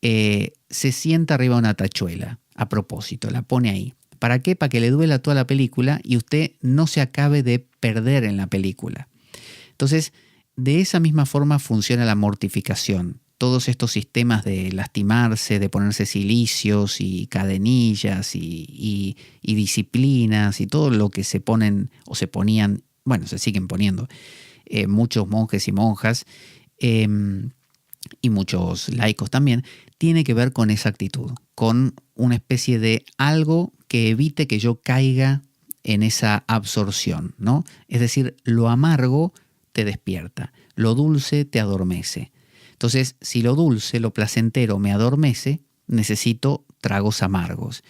se sienta arriba de una tachuela. A propósito, la pone ahí. ¿Para qué? Para que le duela toda la película y usted no se acabe de perder en la película. Entonces, de esa misma forma funciona la mortificación. Todos estos sistemas de lastimarse, de ponerse cilicios y cadenillas y disciplinas y todo lo que se ponen o se ponían, bueno, se siguen poniendo muchos monjes y monjas, y muchos laicos también, tiene que ver con esa actitud, con una especie de algo que evite que yo caiga en esa absorción, ¿no? Es decir, lo amargo te despierta, lo dulce te adormece. Entonces, si lo dulce, lo placentero me adormece, necesito tragos amargos.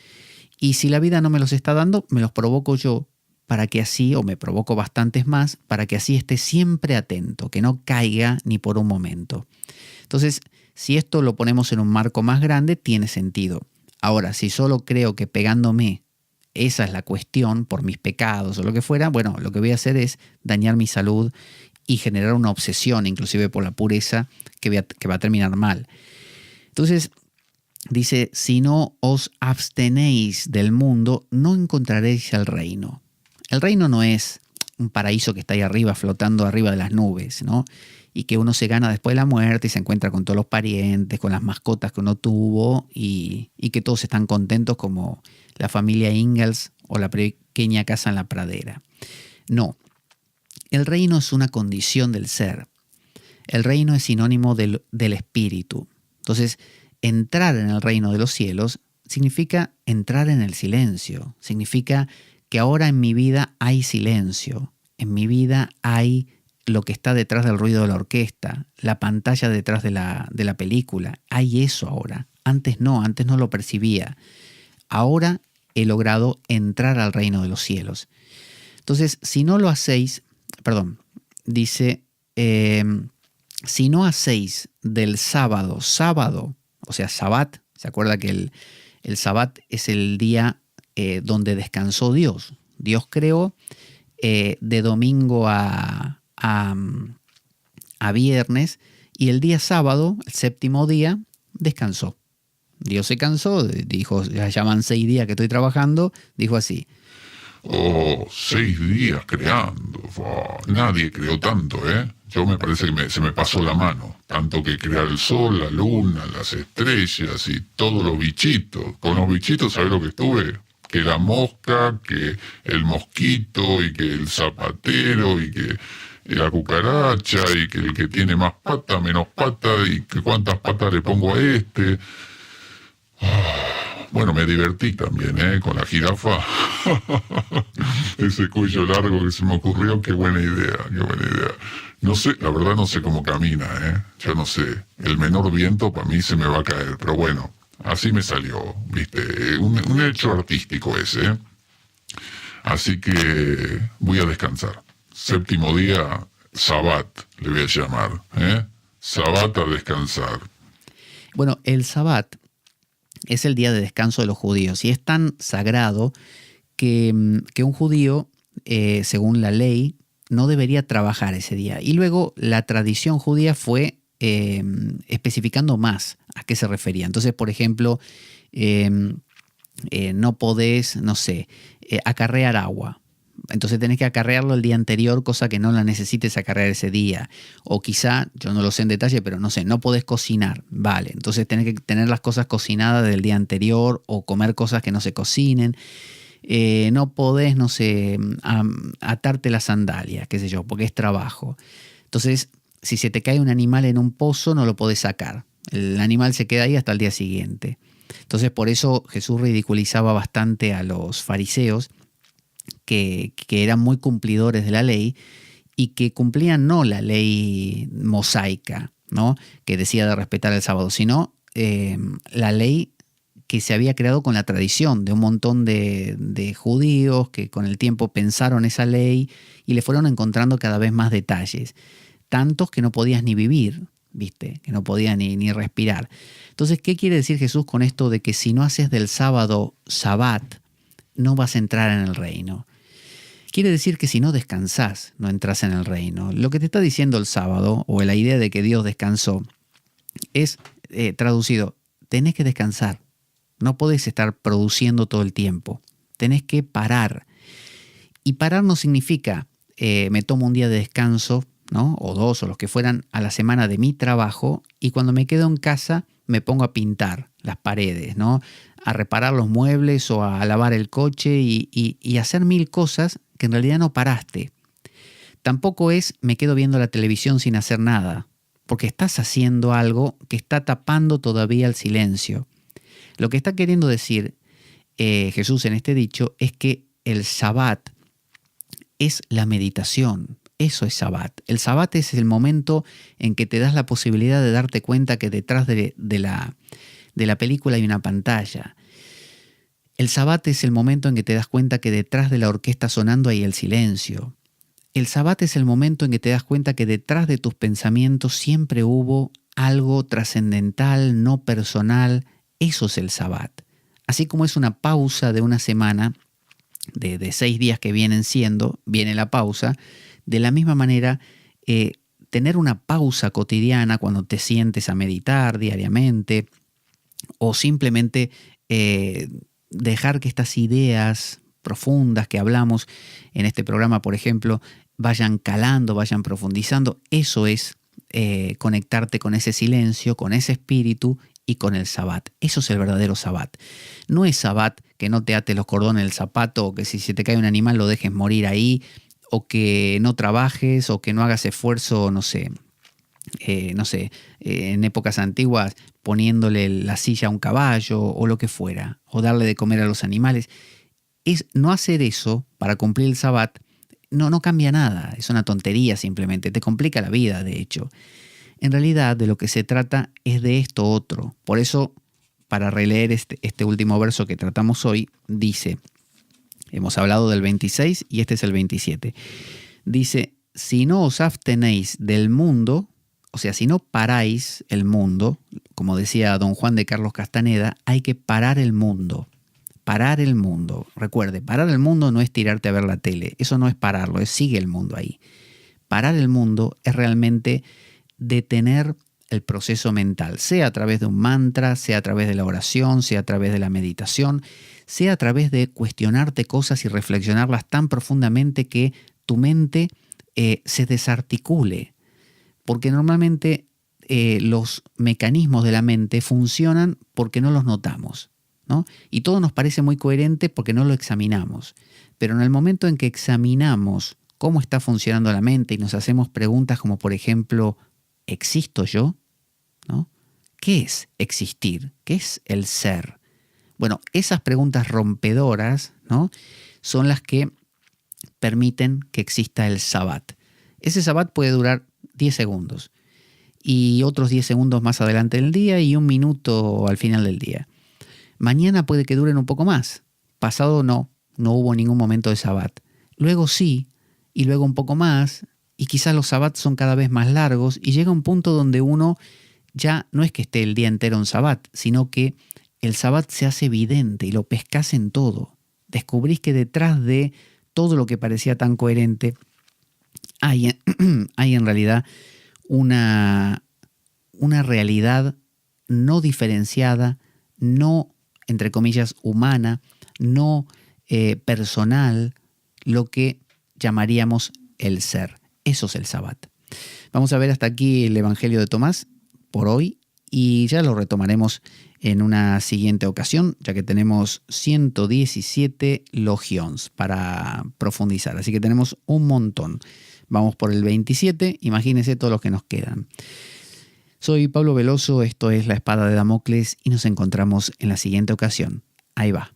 Y si la vida no me los está dando, me los provoco yo para que así, o me provoco bastantes más, para que así esté siempre atento, que no caiga ni por un momento. Entonces, si esto lo ponemos en un marco más grande, tiene sentido. Ahora, si solo creo que pegándome esa es la cuestión por mis pecados o lo que fuera, bueno, lo que voy a hacer es dañar mi salud y generar una obsesión, inclusive por la pureza, que va a terminar mal. Entonces, dice, si no os abstenéis del mundo, no encontraréis el reino. El reino no es un paraíso que está ahí arriba, flotando arriba de las nubes, ¿no? Y que uno se gana después de la muerte y se encuentra con todos los parientes, con las mascotas que uno tuvo y que todos están contentos como la familia Ingalls o la pequeña casa en la pradera. No, el reino es una condición del ser. El reino es sinónimo del espíritu. Entonces, entrar en el reino de los cielos significa entrar en el silencio, significa que ahora en mi vida hay silencio, en mi vida hay lo que está detrás del ruido de la orquesta, la pantalla detrás de la película, hay eso ahora. Antes no lo percibía. Ahora he logrado entrar al reino de los cielos. Entonces, si no lo hacéis, dice, si no hacéis del sábado, o sea, Sabbat, ¿se acuerda que el Sabbat es el día donde descansó Dios? Dios creó de domingo a viernes y el día sábado, el séptimo día, descansó. Dios se cansó, dijo, ya van 6 días que estoy trabajando, dijo así. 6 días creando. Nadie creó tanto, ¿eh? Yo me parece que se me pasó la mano. Tanto que crear el sol, la luna, las estrellas y todos los bichitos. Con los bichitos, ¿sabes lo que estuve? Que la mosca, que el mosquito y que el zapatero y que la cucaracha y que el que tiene más pata, menos pata y que cuántas patas le pongo a este. Bueno, me divertí también, con la jirafa. Ese cuello largo que se me ocurrió, qué buena idea. No sé, la verdad no sé cómo camina, Yo no sé. El menor viento para mí se me va a caer, pero bueno, así me salió, ¿viste? Un hecho artístico ese, Así que voy a descansar. Séptimo día, Sabbat, le voy a llamar, Sabbat a descansar. Bueno, el Sabbat es el día de descanso de los judíos y es tan sagrado que un judío, según la ley, no debería trabajar ese día. Y luego la tradición judía fue especificando más a qué se refería. Entonces, por ejemplo, no podés, acarrear agua. Entonces tenés que acarrearlo el día anterior, cosa que no la necesites acarrear ese día. O quizá, yo no lo sé en detalle, pero no podés cocinar. Vale, entonces tenés que tener las cosas cocinadas del día anterior o comer cosas que no se cocinen. No podés, atarte las sandalias, qué sé yo, porque es trabajo. Entonces, si se te cae un animal en un pozo, no lo podés sacar. El animal se queda ahí hasta el día siguiente. Entonces, por eso Jesús ridiculizaba bastante a los fariseos, que eran muy cumplidores de la ley y que cumplían no la ley mosaica, ¿no?, que decía de respetar el sábado, sino la ley que se había creado con la tradición de un montón de judíos que con el tiempo pensaron esa ley y le fueron encontrando cada vez más detalles, tantos que no podías ni vivir, ¿viste? Que no podías ni respirar. Entonces, ¿qué quiere decir Jesús con esto de que si no haces del sábado Sabbat, no vas a entrar en el reino? Quiere decir que si no descansás, no entras en el reino. Lo que te está diciendo el sábado, o la idea de que Dios descansó, es traducido, tenés que descansar. No podés estar produciendo todo el tiempo. Tenés que parar. Y parar no significa, me tomo un día de descanso, ¿no?, o 2, o los que fueran, a la semana de mi trabajo, y cuando me quedo en casa me pongo a pintar las paredes, ¿no?, a reparar los muebles o a lavar el coche y hacer 1000 cosas que en realidad no paraste. Tampoco es me quedo viendo la televisión sin hacer nada. porque estás haciendo algo que está tapando todavía el silencio. Lo que está queriendo decir Jesús en este dicho es que el Sabbat es la meditación. Eso es Sabbat. El Sabbat es el momento en que te das la posibilidad de darte cuenta que detrás de la película hay una pantalla. El Sabbat es el momento en que te das cuenta que detrás de la orquesta sonando hay el silencio. El Sabbat es el momento en que te das cuenta que detrás de tus pensamientos siempre hubo algo trascendental, no personal. Eso es el Sabbat. Así como es una pausa de una semana, de 6 días que viene la pausa, de la misma manera, tener una pausa cotidiana cuando te sientes a meditar diariamente o simplemente dejar que estas ideas profundas que hablamos en este programa, por ejemplo, vayan calando, vayan profundizando. Eso es conectarte con ese silencio, con ese espíritu y con el Sabbat. Eso es el verdadero Sabbat. No es Sabbat que no te ates los cordones del zapato o que si se te cae un animal lo dejes morir ahí, o que no trabajes o que no hagas esfuerzo, en épocas antiguas poniéndole la silla a un caballo o lo que fuera, o darle de comer a los animales. Es no hacer eso para cumplir el Sabbat. No cambia nada, es una tontería simplemente, te complica la vida, de hecho. En realidad, de lo que se trata es de esto otro. Por eso, para releer este último verso que tratamos hoy, dice, hemos hablado del 26 y este es el 27. Dice, si no os abstenéis del mundo, o sea, si no paráis el mundo, como decía don Juan de Carlos Castaneda, hay que parar el mundo. Parar el mundo. Recuerde, parar el mundo no es tirarte a ver la tele. Eso no es pararlo, es sigue el mundo ahí. Parar el mundo es realmente detener el proceso mental, sea a través de un mantra, sea a través de la oración, sea a través de la meditación, sea a través de cuestionarte cosas y reflexionarlas tan profundamente que tu mente se desarticule. Porque normalmente los mecanismos de la mente funcionan porque no los notamos, ¿no? Y todo nos parece muy coherente porque no lo examinamos. Pero en el momento en que examinamos cómo está funcionando la mente y nos hacemos preguntas como, por ejemplo, ¿existo yo? ¿No? ¿Qué es existir? ¿Qué es el ser? Bueno, esas preguntas rompedoras, ¿no?, son las que permiten que exista el Sabbat. Ese Sabbat puede durar 10 segundos y otros 10 segundos más adelante del día y 1 minuto al final del día. Mañana puede que duren un poco más. Pasado no hubo ningún momento de Sabbat. Luego sí, y luego un poco más, y quizás los Sabbats son cada vez más largos y llega un punto donde uno ya no es que esté el día entero en Sabbat, sino que el Sabbat se hace evidente y lo pescás en todo. Descubrís que detrás de todo lo que parecía tan coherente hay en realidad una realidad no diferenciada, no, entre comillas, humana, no personal, lo que llamaríamos el ser. Eso es el Sabbat. Vamos a ver hasta aquí el Evangelio de Tomás por hoy y ya lo retomaremos en una siguiente ocasión, ya que tenemos 117 logions para profundizar, así que tenemos un montón. Vamos por el 27, imagínense todos los que nos quedan. Soy Pablo Veloso, esto es La Espada de Damocles y nos encontramos en la siguiente ocasión. Ahí va.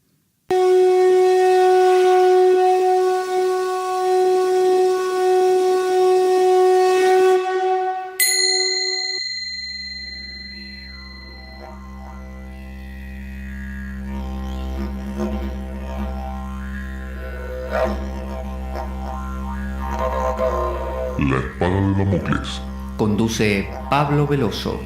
La Espada de Damocles. Conduce Pablo Veloso.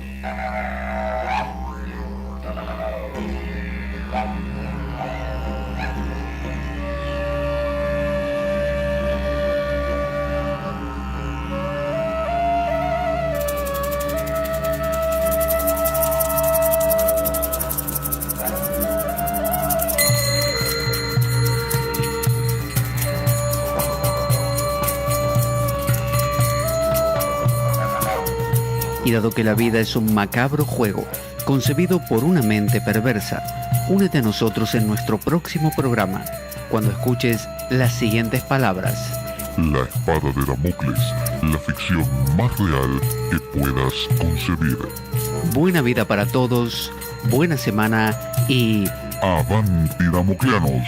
Y dado que la vida es un macabro juego, concebido por una mente perversa, únete a nosotros en nuestro próximo programa, cuando escuches las siguientes palabras. La Espada de Damocles, la ficción más real que puedas concebir. Buena vida para todos, buena semana y... ¡Avanti, damocleanos!